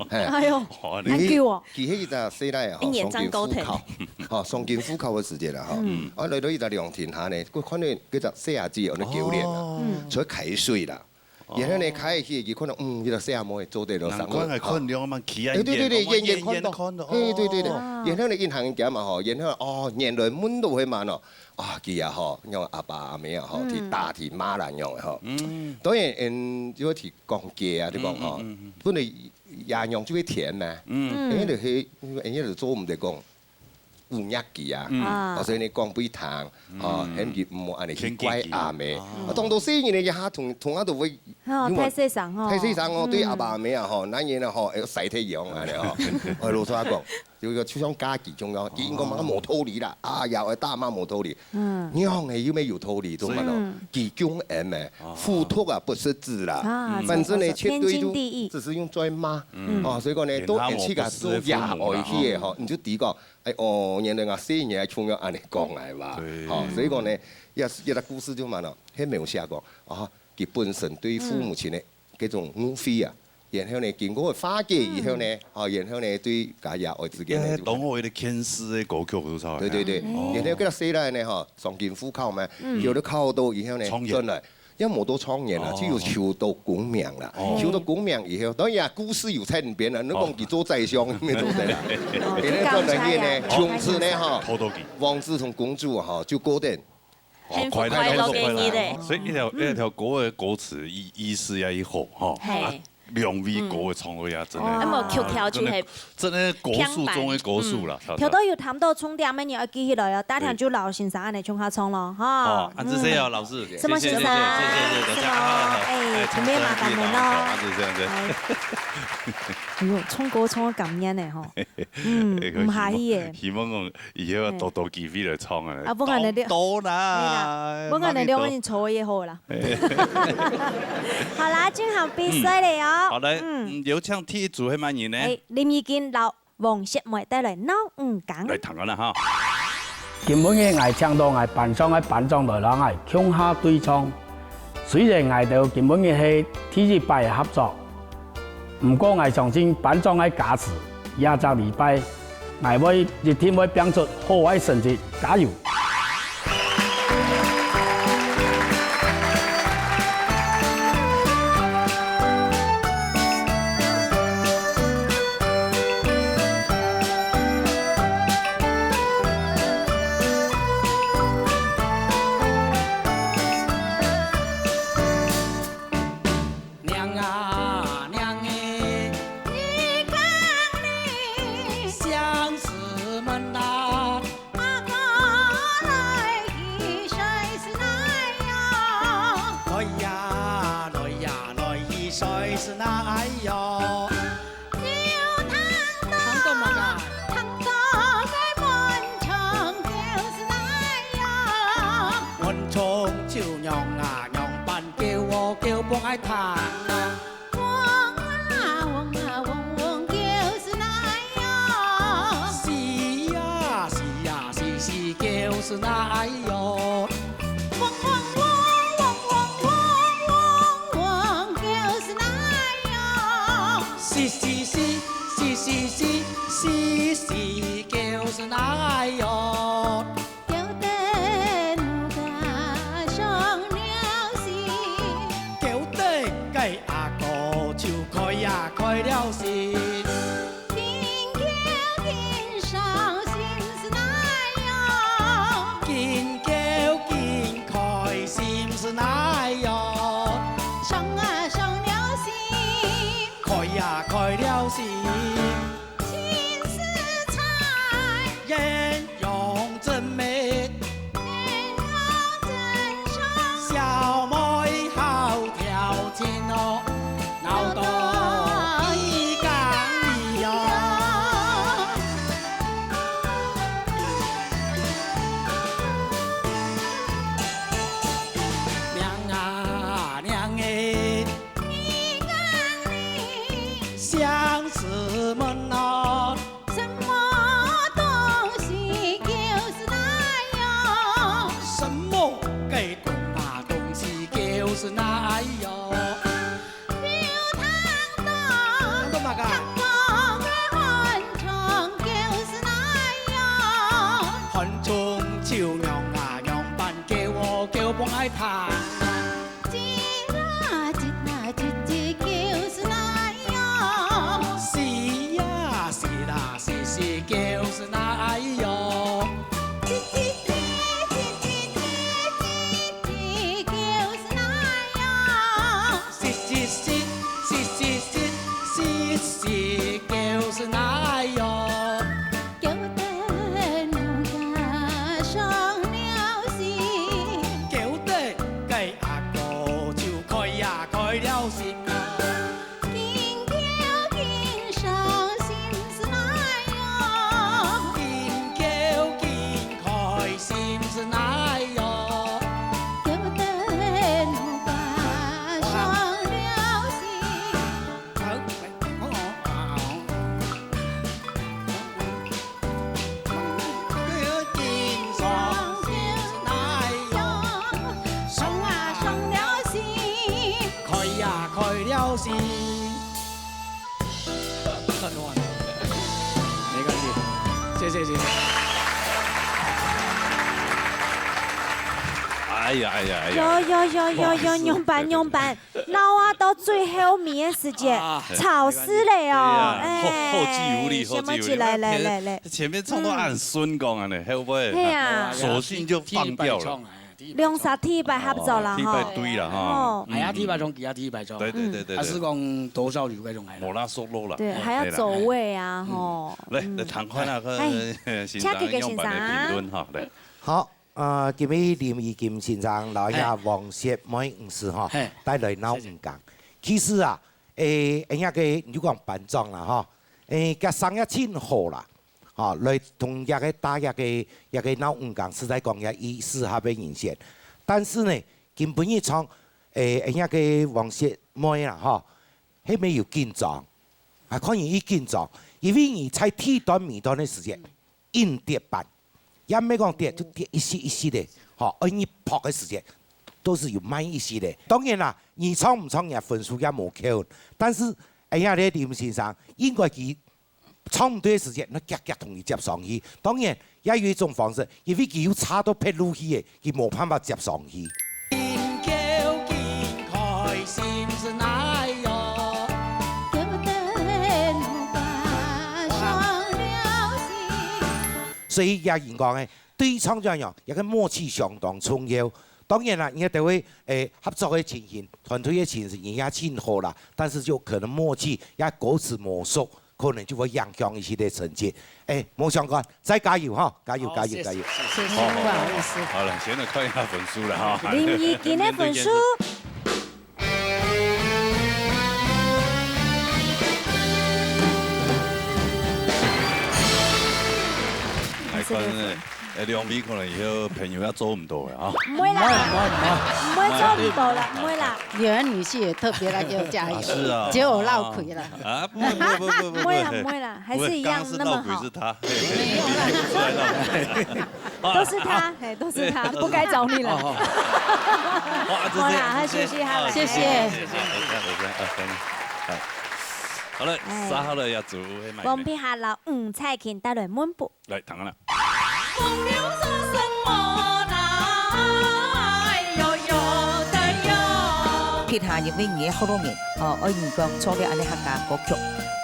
哎呦，哦難叫哦。其實伊隻世代啊，演張高庭哈，雙肩虎口嘅時節啦，哈，啊來到伊隻涼亭下呢，佢可能嗰隻細子有啲9年啦，所以開水啦。然後呢，開起佢可能伊隻細妹做得了上難怪係看兩萬起啊，對對對，遠遠看到，看到，對對對對，然後呢，因行嘅嘛嗬，然後哦，原來滿都去問咯，啊，佢啊嗬，用阿爸阿妹啊嗬，去打去馬蘭用嘅嗬，當然如果係講嘅啊，你講嗬，本來椰娘就会甜嘛，因为就做唔得讲。有日記啊，所以你講杯糖，很熱唔安尼去怪阿妹，當到細年你一下同阿度會，太細聲哦，太細聲哦，對阿爸阿妹啊吼，男人啊吼，要曬太陽安尼吼，我老實話講，就個就像家己種咯，伊應該問冇道理啦，啊又係大媽冇道理，娘係有咩有道理，懂嗎咯？己種人誒，付托啊不是字啦，反正呢切對都只是用在罵，所以講呢都一次個都也愛去嘅吼，你就第一個。原來我4年從咗安尼講嚟嘛，所以講呢，一個故事就問咯，喺描寫講，佢本身對父母親嘅嗰種誤會啊，然後呢經過化解以後呢，然後呢對家也愛自己呢。當我哋天師嘅歌曲都錯。對，然後嗰個細來呢，上京府考嘛，有咗考到以後呢，真係。因為冇多創業啦，只要求到功名啦，求到功名以後，當然故事又在邊啦，你講佢做宰相咩都得啦。然後呢呢，從此呢王子同公主就過得快樂嘅。所以一條歌嘅歌詞意思也好哈。兩位歌嘅創作也真係，真係歌數中嘅歌數啦。條都要談到重點，你要記起來哦。大堂就老先生安尼唱下唱咯，哈。安志先生老師，什麼先生？謝謝大家。準備麻煩你咯。安志先生。哎呦，唱歌唱得咁樣呢，嗬。唔係嘅。希望我以後多多機會嚟唱啊。啊，不過你多啦。不過你兩個人錯也好啦。好啦，進行比賽嚟哦。好嘞，有請第一組係乜嘢呢？林義堅留黃雪梅帶來鬧唔講。嚟談下啦嚇。根本嘅藝唱到藝扮裝喺扮裝來啦，藝腔下對唱。雖然藝到根本嘅係第2擺合作，唔過藝上先扮裝喺假詞，也就禮拜藝會一天會表出好嘅成績，加油！是就是爱哟。叫得奴家伤了心，叫得该阿哥就开呀开了心。紧叫紧伤心是爱哟，紧叫紧开心是爱哟。叫得奴家伤了心。了心。没关系，谢谢。哎呀哎呀哎哟，用板，老啊，到最后面的时间，吵死了哦！后继无力，什么起来，前面唱都按孙讲啊呢，会不会？对呀，索性就放掉了。两三天白合作啦，天白堆啦哈。哎呀，天白种，其他天白种。对。还是讲多少流嗰种系。无啦缩落啦。对，还要走位啊，吼。来，谈快那个欣赏用版的评论哈，来。好。今日林义金先生留下王雪梅女士哈，带来闹唔讲。其實啊，人家嘅如果講辦裝啦哈，嘅生意真好啦，哈，來同一個大一個鬧唔講，實在講也以適合嘅人選。但是呢，根本一唱人家嘅王雪梅啦哈，係沒有緊張，啊，可以一緊張，因為你在梯段尾段嘅時間硬跌板。也沒講跌，就跌一些的，好，而你撲嘅時間都是有慢一些的。當然啦，你唱唔唱也分數也冇扣，但是人家咧林先生應該佢唱唔對嘅時間，那夾同佢接上去。當然也有一種方式，因為佢要差到撇路去嘅，佢冇辦法接上去。所以也人講嘅，對唱這樣一個默契相當重要。當然啦，人家都會合作嘅情形、團隊嘅情形，人家真好啦，但是就可能默契也各自摸索，可能就會影響一些嘅成績。冇相干，再加油哈！加油！謝謝，不好意思。好了，現在看一下分數了哈。林義傑嘅分數。可能兩邊可能以後朋友也做唔到嘅啊。唔會啦，唔會做唔到啦，唔會啦。有人女婿也特別來給我加油，是啊，結果我鬧虧了。啊，不會啦，還是一樣那麼好。是他，都是他，都是他，不該找你了。好啦，休息下啦，謝謝。好了，3號的要做。王碧霞老吳彩琴帶來滿布。來，唐啦。撇下入面嘢好多年，我如果做嘅安尼客家歌曲，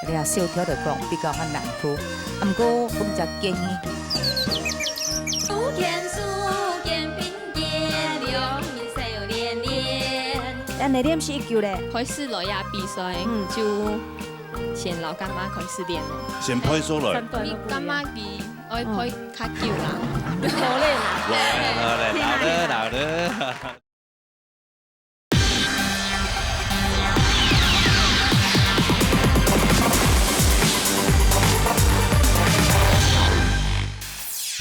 你話小調嚟講比較難聽。唔過我就建議。但你點是一句咧？開始來呀比賽，就先老乾媽開始練咯。先配數來。你乾媽佢愛配較久啦。好嘞啦。好的。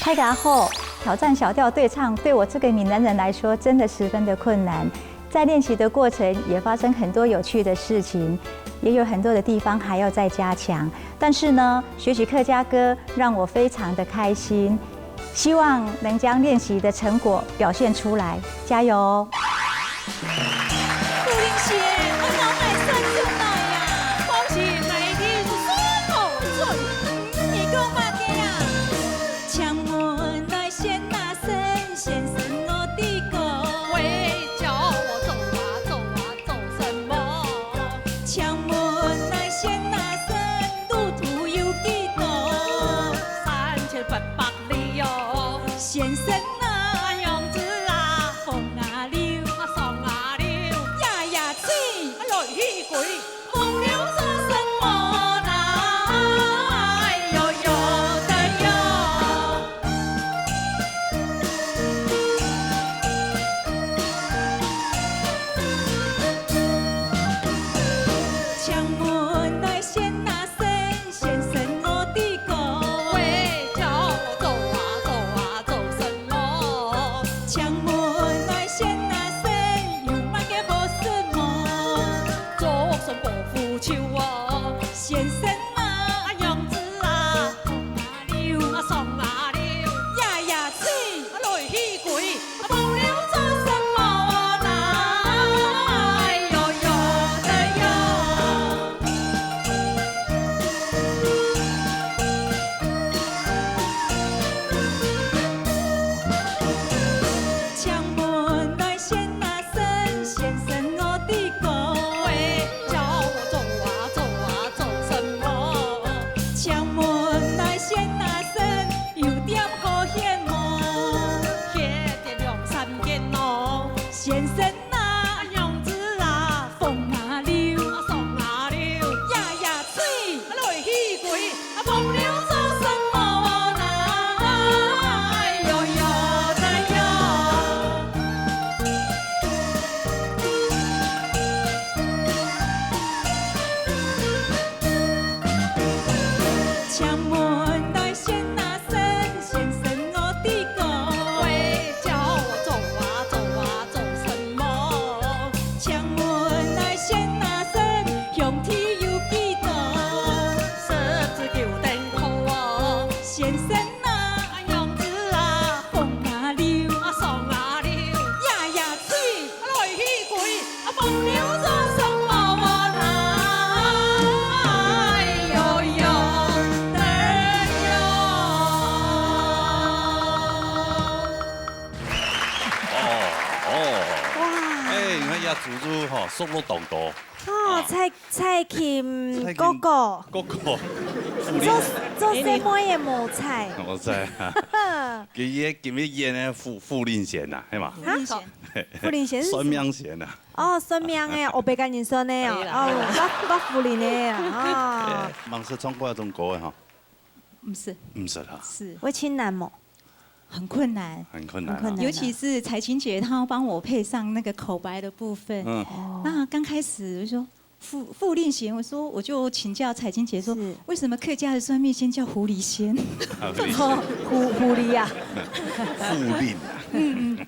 大家好，挑战小调对唱对我这个闽南人来说真的十分的困难，在练习的过程也发生很多有趣的事情，也有很多的地方还要再加强。但是呢，学习客家歌让我非常的开心，希望能将练习的成果表现出来，加油哦！先生啊，样子啊，风啊溜，爽啊溜。先生啊，娘子啊，溜啊送啊溜，呀呀嘴，泪起鬼，不了做什么呢？哎呦呦的哟。墙门内先啊生，先生我的各位，叫我做啊做啊做什么？墙门内先啊生，有点好险么？写得两三件咯，先生啊，娘子啊，风啊溜啊送啊溜，呀呀嘴，泪起鬼，风流做什么呢？哎呦呦的哟。墙门内先啊生，先生我的各位，叫我做啊做啊做什么？墙门内先啊生，向天有几多？十指九灯泡哦，先生啊，娘子啊，风啊溜啊送啊溜，呀呀嘴，泪起鬼，风流做什么呢？哎呦呦的哟。哎，你看呀，猪猪哈，速度动多。哦，蔡琴哥哥，哥哥，做什么也无菜。我知啊。今日演的傅令贤呐，系嘛？傅令贤是孙明贤呐。哦，孙明的，我别跟你说呢哦，我傅令的啊。忙是唱过中国的哈？不是，唔是啦。是会亲男吗？很困难，很困难啊。尤其是彩琴姐，她要帮我配上那个口白的部分。嗯那刚开始我就说傅令贤，我就请教彩琴姐说，为什么客家的酸面先叫狐狸仙？狐狸呀。傅令。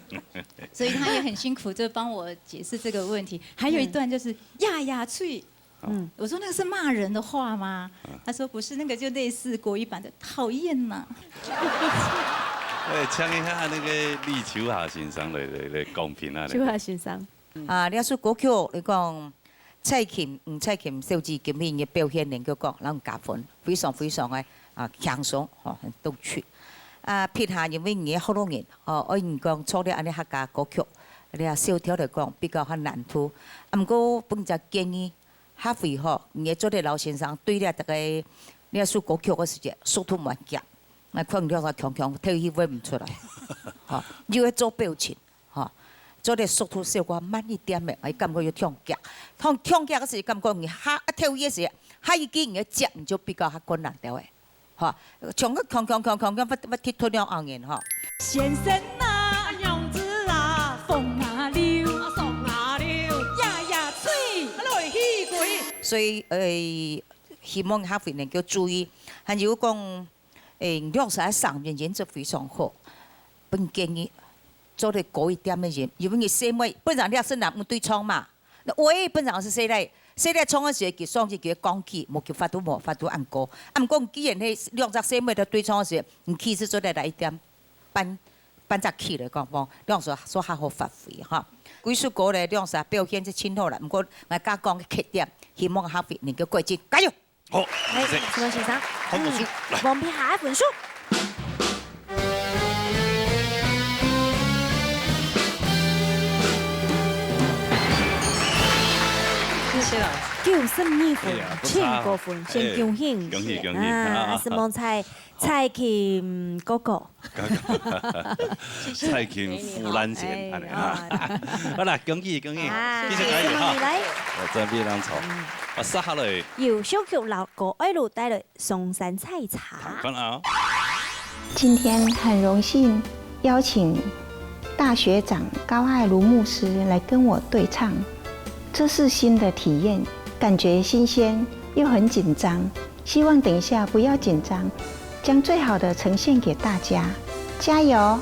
所以她也很辛苦，就帮我解释这个问题。还有一段就是呀呀脆。我说那个是骂人的话吗？她说不是，那个就类似国语版的讨厌呐。唱一下那个立秋下先生来公平啊！秋下先生。啊，了首歌曲你讲蔡琴、蔡琴小姐今天嘅表现能够讲，咱加分，非常非常嘅轻松，很逗趣。撇下因为嘢好多年，我唔讲错啲安尼客家歌曲，你啊小调嚟讲比较较难聽。唔過本就建議下回嘢做啲老先生對咧大概呢首歌曲嘅時節速度慢夾。那可能了強強跳起會唔出來，又要做表情，做啲速度效果慢一點嘅，我感覺要跳腳，跳腳嗰時感覺你下一跳嘅時，下一記你接唔就比較較困難啲嘅，強不鐵吞了硬言嗬。先生啊，娘子啊，風啊溜啊送啊溜，呀呀嘴，淚起鬼。所以希望下回能夠注意，還有講。用在上面演奏非常好，本建議做得高一點嘅人，因為你聲位本來你係男唔對唱嘛，那我本來是寫嚟唱嘅時候，佢雙字叫講起，冇叫發到按歌。按講既然係兩隻聲位都對唱嘅時候，你其實做得來一點搬隻氣嚟講講，兩隻所較好發揮嚇。幾首歌咧，兩隻表現就清楚啦。唔過我家講嘅缺點，希望下回能夠改進，加油！好，什麼先生？看本書，王撇下一本書。謝謝老師。92分，1000分，先恭喜！恭喜！是望蔡琴哥哥。蔡琴傅蘭賢，安尼啊。好啦，恭喜！繼續加油哈！我真別人錯。我殺下來。由小曲老歌一路帶來松山菜茶。看啊！今天很榮幸邀請大學長高愛如牧師來跟我對唱，這是新的體驗，感覺新鮮又很緊張。希望等一下不要緊張，將最好的呈現給大家，加油！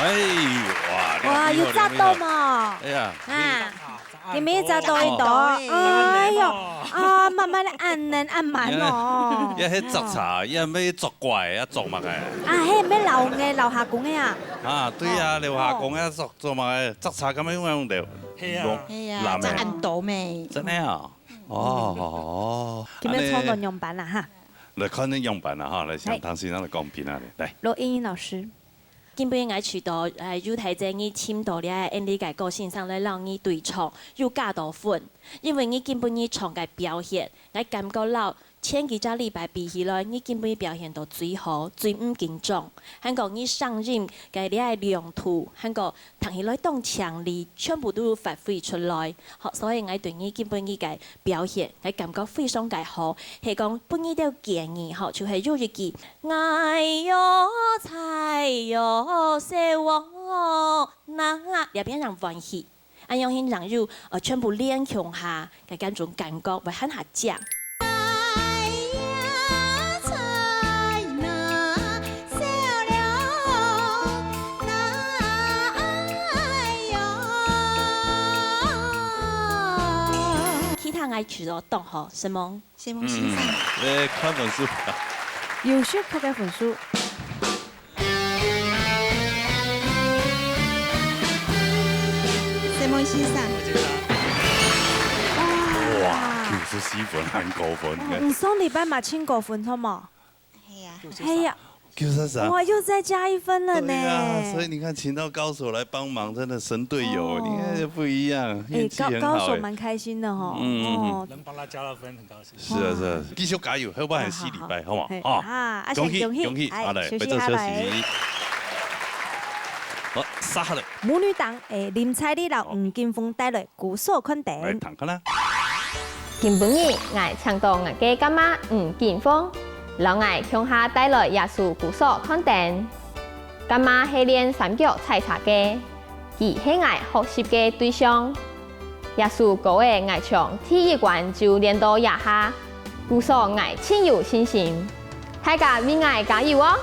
哇，有扎到嘛？哎呀，你们扎到一朵，哎呦，啊，慢慢的按慢哦。一迄作茶，一要作怪啊作嘛个。迄咩留下講嘅啊？啊，對啊，留下講啊作嘛個，作茶咁樣用掉。係啊，就按到咩？真係啊？哦。咁樣操作用版啦哈。來看你用版啦哈，來向唐先生嚟講片啊你，來。羅英英老師。根本我取到有睇正你簽到咧，你嘅個性上咧讓你對唱有加多分，因為你根本你唱嘅表現，我感覺到前幾個禮拜比起來，你根本表現到最好、最唔緊張。韓國你上任嘅你係亮圖，韓國彈起來當強力，全部都發揮出來。所以我對你根本你嘅表現，我感覺非常嘅好。係講本意都建議，就係有一句愛有才有色我那兩邊人歡喜，安樣先讓有全部練強下嘅嗰種感覺，會很下正。其他愛曲咗同學，什麼先生？你看本書。優秀課嘅分數。什麼先生？哇，94分，很高分嘅。上禮拜嘛簽過分，好冇？係啊。93。哇，又再加1分了呢。對啊，所以你看請到高手來幫忙，真的神隊友，你看就不一樣，運氣很好。高手蠻開心的哈。能幫他加了分，很高興。是啊是啊，繼續加油，後半係4禮拜，好嘛？啊，恭喜恭喜，好嚟，俾咗休息。好，殺下嚟。母女檔林采妮老吳金峰帶來鼓手肯定。嚟彈啦。今晡日我唱到我嘅乾媽吳金峰。老愛向下帶來耶穌鼓手肯定，乾媽係練三腳採茶嘅，佢係我學習嘅對象。耶穌歌嘅愛唱第1關就練到廿下，鼓手愛親有信心，大家為我加油哦！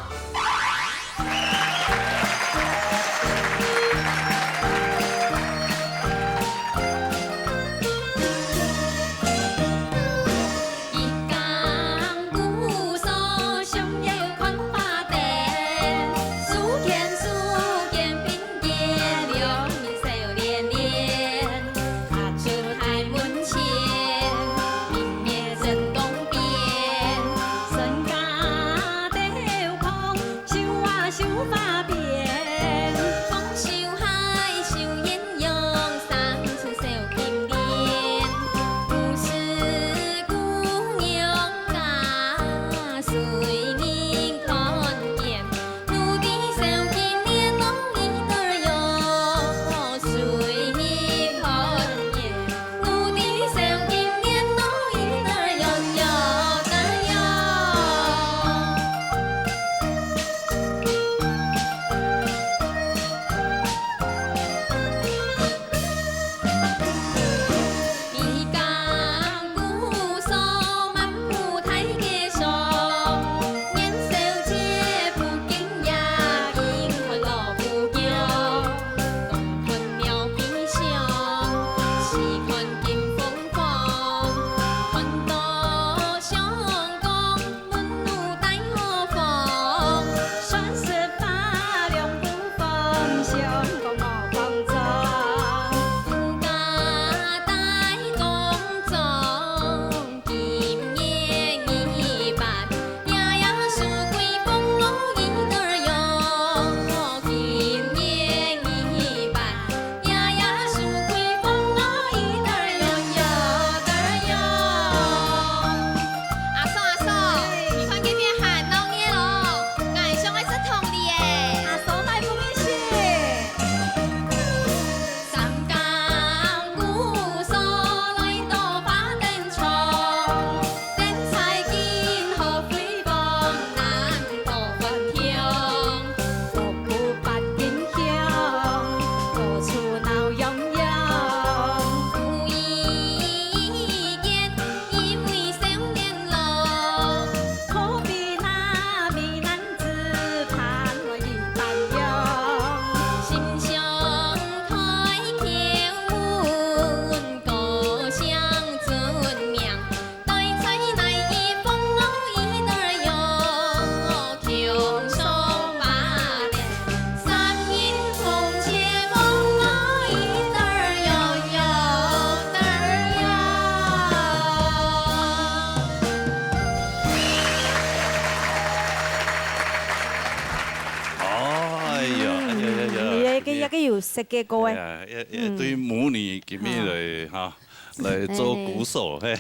也个有设计过诶。对母女今日来哈来做鼓手，嘿。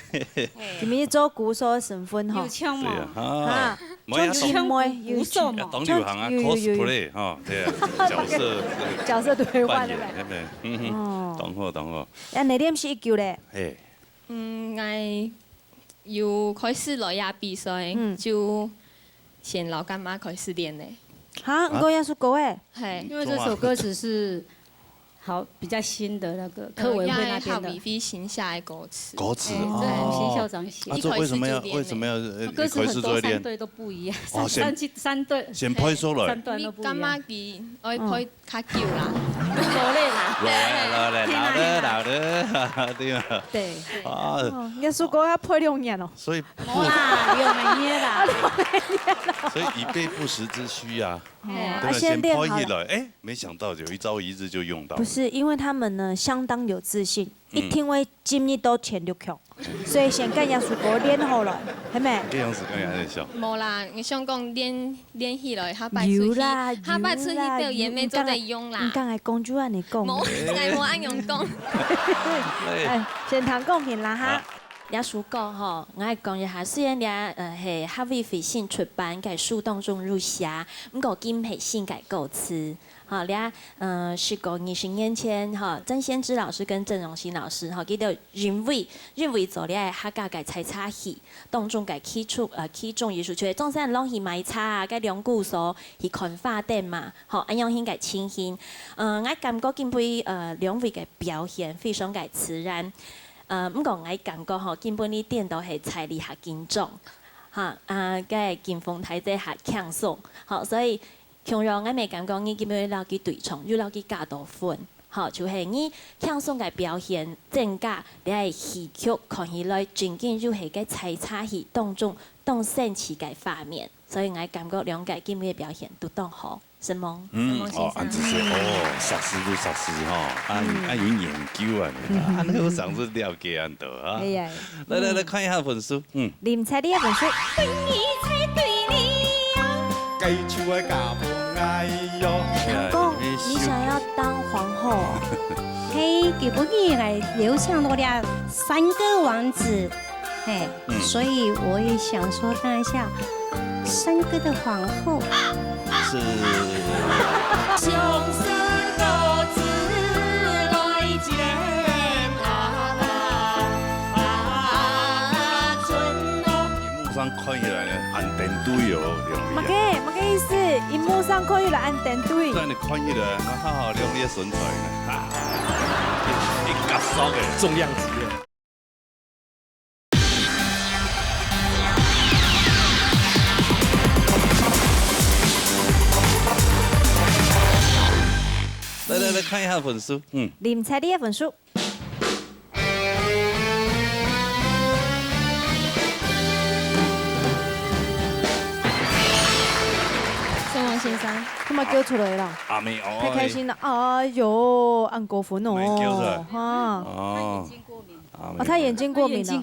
今日做鼓手的身份吼。有枪嘛？啊，做枪妹有手嘛？当流行啊 ，cosplay 哈，对啊，角色兑换的呗。懂好。啊，你點是叫咧？我有開始來呀比賽，就先老乾媽開始練咧。哈，我也是歌誒。係，因為這首歌只是好比較新的那個科委會那邊的。比新下來歌詞。歌詞哦。對，新校長寫。這為什麼要歌詞很多3隊都不一樣，三隊。先配出來。你乾媽佢愛配較久啦。老的，對嘛？對。啊。耶穌歌要配6年哦。所以。冇啦，6年啦。所以以備不時之需啊。啊，先練好了。哎，沒想到有一朝一日就用到。不是，因為他們呢相當有自信，一定會今日都前6強，所以先跟耶穌歌練好了，係咪？這樣子跟人笑。冇啦，我想講練起來，下擺出去表演咩都得用啦。唔敢係公主按你講。冇，我按用講。全場公平啦哈。耶穌歌吼，我係講一下，雖然咧係哈維飛信出版嘅書當中入寫，唔過兼係新嘅歌詞。好，咧是個20年前哈，曾先知老師跟鄭榮新老師哈，佢哋認為做咧客家嘅採茶戲當中嘅起重藝術出嚟，總係攏係賣茶啊，嘅兩故所係看花燈嘛，好，安樣型嘅情形。我感覺今輩兩位嘅表現非常嘅自然。唔過我感覺吼，根本呢點都係財力下敬重，嚇嘅劍鋒體制下強鬆，好，所以強讓我咪感覺你根本撈佢對唱，要撈佢加多分，好，就係你強鬆嘅表現增加，你係戲曲看起來盡緊就係嘅採茶戲當中當神奇嘅畫面，所以我感覺兩個根本嘅表現都當好。什麼？安子是碩士都碩士哈，按有研究啊，按好上次了解安多啊。來看一下本書，念出呢一本書。陽光，你想要當皇後？嘿，給不給來流暢多啲3個王子，哎，所以我也想說當一下3個的皇後。是。熒幕上看起來呢，按電隊哦，冇嘅意思，熒幕上看起來按電隊。但你看起來，好好亮麗身材呢，一夾手嘅重量級嘅。來看一下本書，念出呢一本書。孫王先生，佢咪叫出嚟啦？阿妹哦，太開心啦！哎呦，按過分哦，哈。他眼睛過敏了，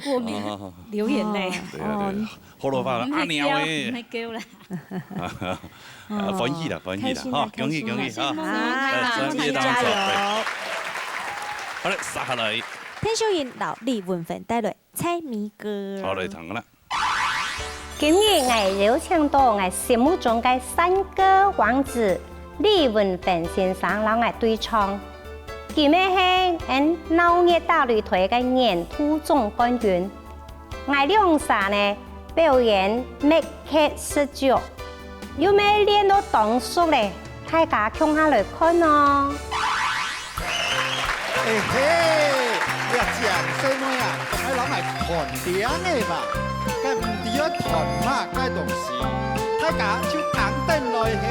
流眼淚。哦，好多發啦，阿鳥誒。唔係叫啦。歡喜啦，好，恭喜啊！加油！好嘞，殺下來。聽小燕由李雲芬帶來猜謎歌。好嚟聽啦。今日我邀請到我心目中嘅3個王子李雲芬先生，讓我對唱。佢咪係鬧熱大擂台嘅年度總冠軍。我兩場呢表演密劇19，有咩練到當熟咧？大家共下來看哦。嘿嘿，你正衰妹啊，我諗係團點嘅吧？梗唔掂咗團嘛，該同事，大家就硬定來嘿。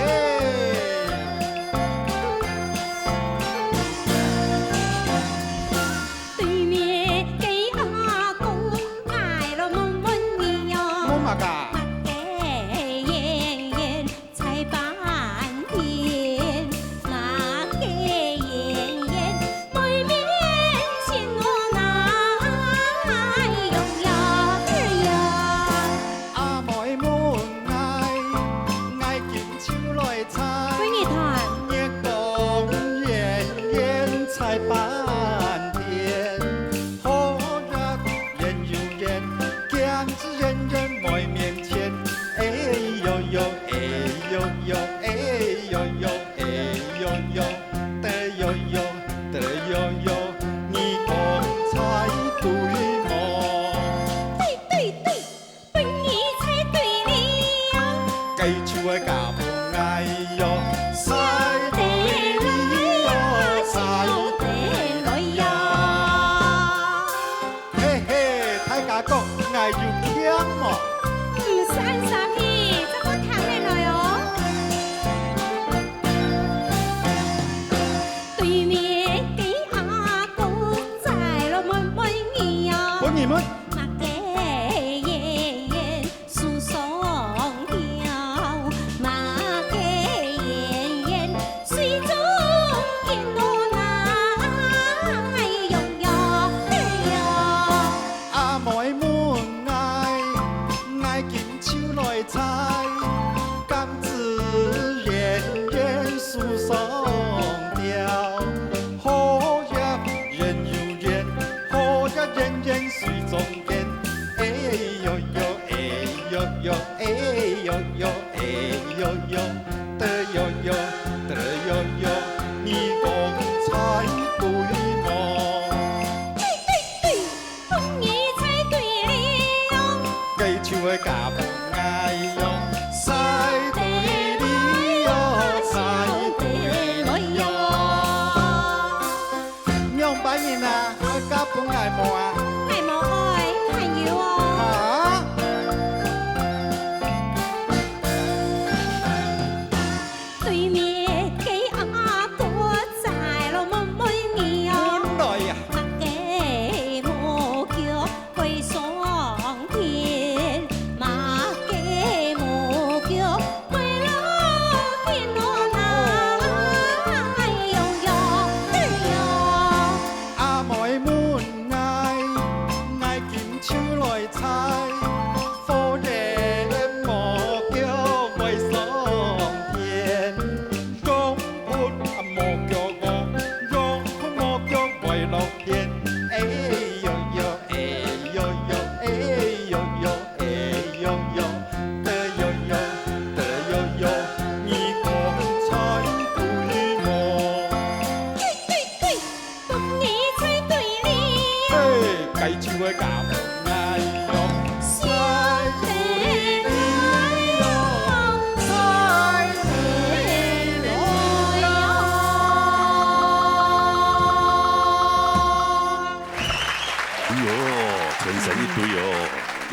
对哦，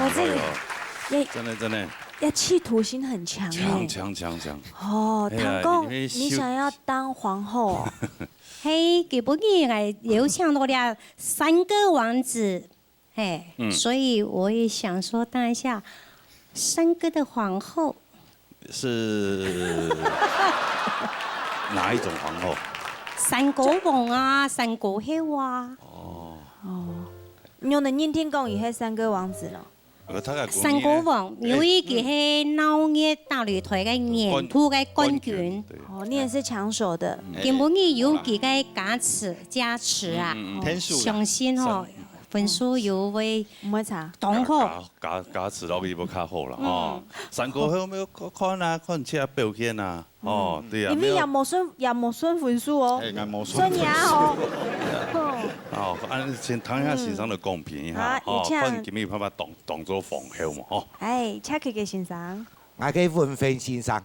我自己真的。要企图心很强强。哦，唐公，你想要当皇后哦？嘿，基本我有想到了3个王子，哎，所以我也想说当一下3个的皇后。是哪一种皇后？3個王啊，3個後啊。你有能念天讲以后3个王子了。3個王，因為佢係鬧熱大擂台嘅年度嘅冠軍。哦，你也是搶手的。根本佢有佢嘅加持啊，相信哦，分數又會唔會差。當好。加持落去要較好啦，吼。3個後尾看啊，看車表現啊，哦，對啊。因為也冇算分數哦。算也哦。哦，按先睇下先生的公平一下，哦，看今日拍拍當做皇后嘛，吼。哎，請佢嘅先生。我嘅文芬先生，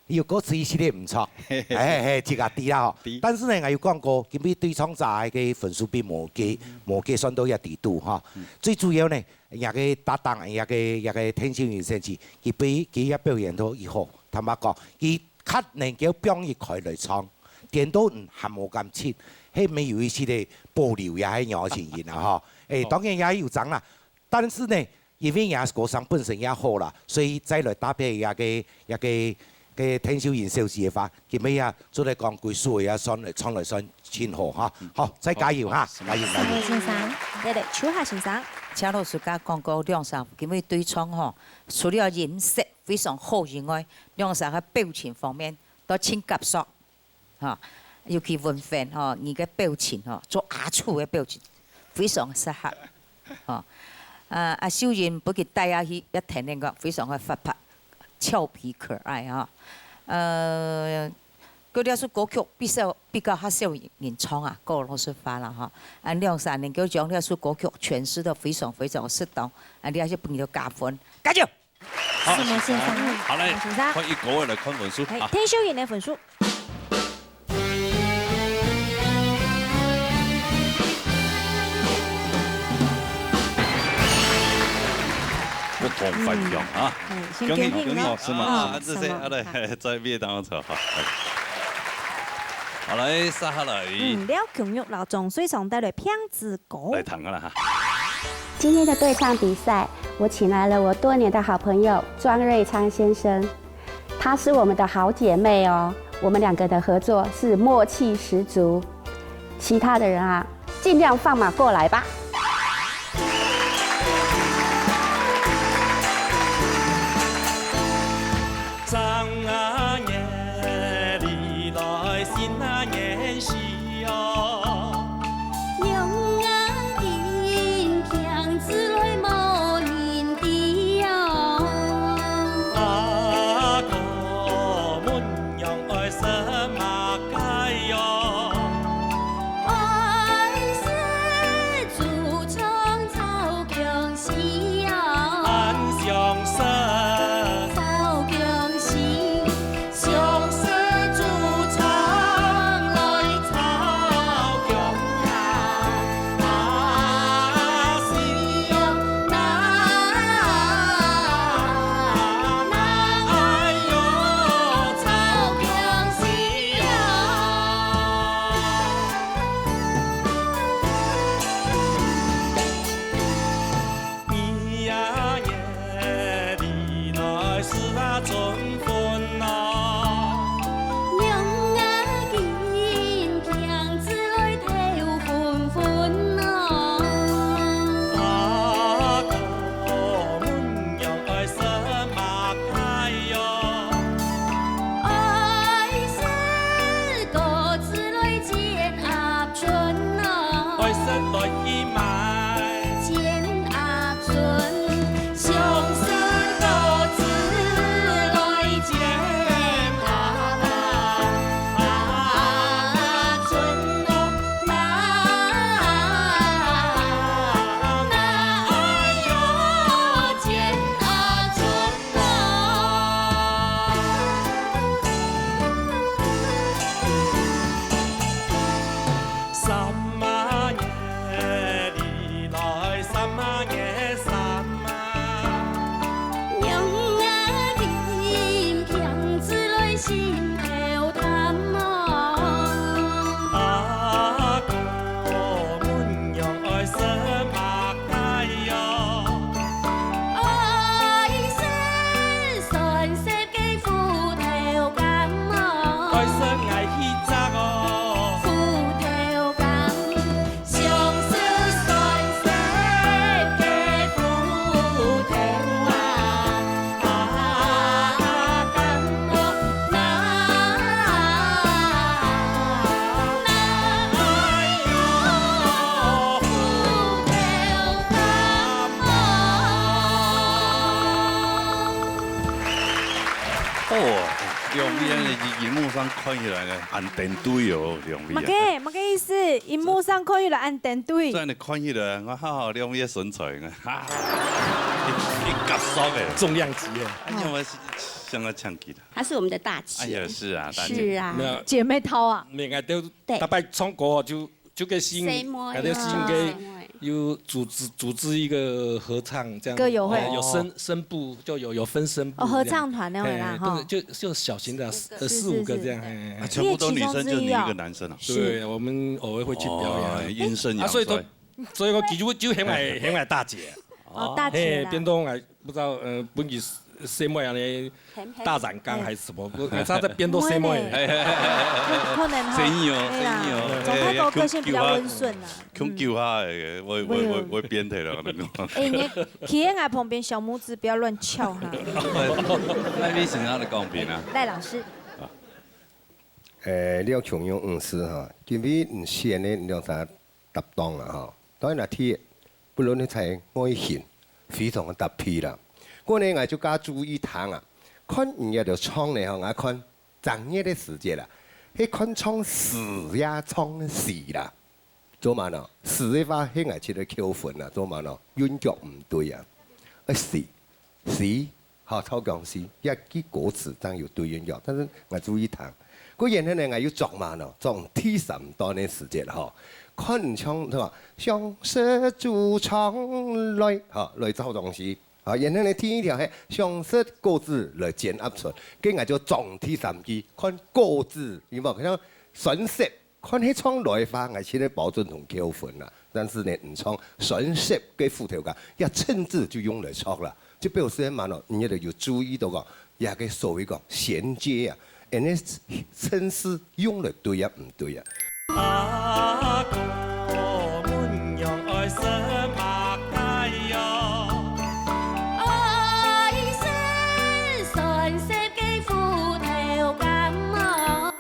要歌詞寫得唔錯，這個對啦吼。但是呢，我有講過，今日對創炸嘅分數比冇計算到一地度哈。最主要呢，也個搭檔，也個天少元先生，佢一表現到以後，坦白講，佢較能夠表現開來唱，電到還冇咁切。迄沒有一些的保留也係有情形啊哈，當然也有漲啦，但是呢，因為也歌聲本身也好啦，所以再來搭配也個天少賢小姐嘅話，佢咪啊做嚟講句說話啊，唱來算前後哈，好，再加油哈，加油！先生，你哋楚夏先生，請老師家講過梁生，佢咪對唱吼，除了顏色非常好以外，梁生喺表情方面都挺夾索，嚇。尤其文芬吼，你嘅表情吼，做阿處嘅表情非常適合，吼。阿秀賢不佢帶下去一聽呢個非常嘅活潑、俏皮可愛哈。嗰啲首歌曲比較較少人唱啊，個老師發啦哈。梁生能夠將呢首歌曲詮釋得非常非常適當，你還是幫佢加分，加油！好，先生，好嘞，看一個嚟看分數。天少賢嘅分數。不同凡响啊！恭喜恭喜，是吗？这些好嘞，在别当中好。好来，撒下来。廖強玉老總水上帶來片子歌。來彈啦哈！今天的對唱比賽，我請來了我多年的好朋友莊瑞昌先生，她是我們的好姐妹哦。我們兩個的合作是默契十足。其他的人啊，盡量放馬過來吧。荧幕上看起来呢，按电队哦，两位。冇嘅意思，荧幕上看起来按电队。真係看起來，我好兩位身材啊，一夾爽嘅，重量級嘅。哎呀，我想要唱吉他。她是我们的大姐。哎呀，是啊，大姐。是啊。姐妹淘啊。每個都大概唱歌就個新，還有新嘅。有組織一個合唱，這樣歌友會有聲部，就有分聲部。合唱團那種啦，哈。就小型的4、5個這樣。全部都女生，就你一個男生啊？對，我們偶爾會去表演。陰盛陽衰。所以我記住就很愛大姐。哦，大姐。變到我不知道本期什麼樣的大染缸還是什麼，他在變到什麼？可能哈。生意哦。總泰國個性比較溫順啊。恐叫下嘅，我變態啦，我哋講。哎，你企喺我旁邊，小拇指不要亂翹哈。那邊是哪個講評啊？賴老師。你要重用50哈，今日唔先呢，你用啥搭檔啦哈？當然鐵，不論你睇愛顯，非常嘅特別啦。過年我就加注意聽啊，看人家就唱呢，我看正月的時節啦，迄看唱4呀唱4啦，做嘛呢？4的話，迄我出嚟扣分啦，做嘛呢？韻腳唔對啊，4，好超講4，一啲歌詞真有對韻腳，但是我注意聽，個人呢我要作嘛呢？作第3段的時節哈，看人唱係嘛，向舌主唱來，哈來做東西。啊，然後你聽一條係上色歌字來剪噏出，跟住就總體3句，看歌字，有冇？像選色，看迄唱來話，我先嚟保準同扣分啦。但是呢，唔唱選色嘅副條架，一稱字就用嚟唱啦。就表示乜咯？你哋要注意到個，也個所謂個銜接啊，人哋稱詞用嚟對啊，唔對啊。阿哥滿樣愛色白太陽。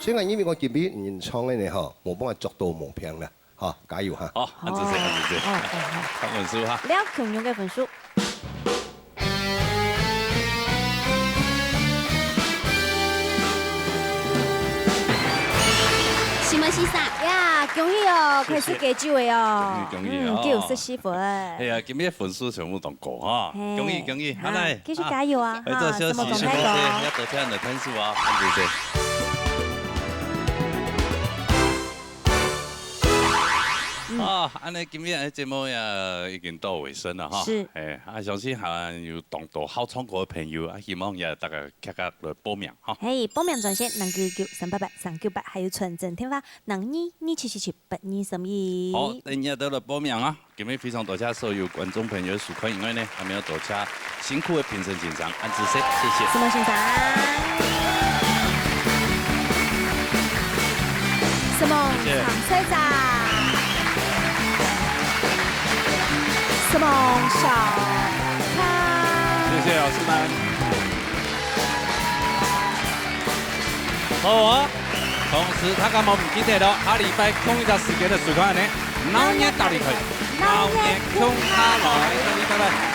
所以我因為我見邊人唱嘅呢嗬，冇幫我作到冇平啦，嚇加油嚇！好，按住先，按住先，看分數哈。兩強用嘅分數。什麼是啥呀？恭喜哦，開始加酒嘅哦。恭喜哦，94分。哎呀，今日分數全部同過哈，恭喜恭喜，好嚟，繼續加油啊！哈，什麼總太高，要多聽人的分數啊，按住先。啊，安尼今日嘅節目也已經到尾聲啦，哈。是。相信還有當到好唱歌嘅朋友，希望也大家積極來報名，哈。嘿，報名專線0993883988，還有傳真電話0227778232。好，等下都來報名啊！今日非常多謝所有觀眾朋友收看，以外呢，還沒有多謝辛苦嘅評審團長安志燮，謝謝。什麼欣賞？什麼常社長？什麼小康？謝謝老師們。好啊！同時，大家冇唔記得咯，下禮拜同一個時間嘅時間呢，鬧熱大力去，鬧熱衝下來，拜拜。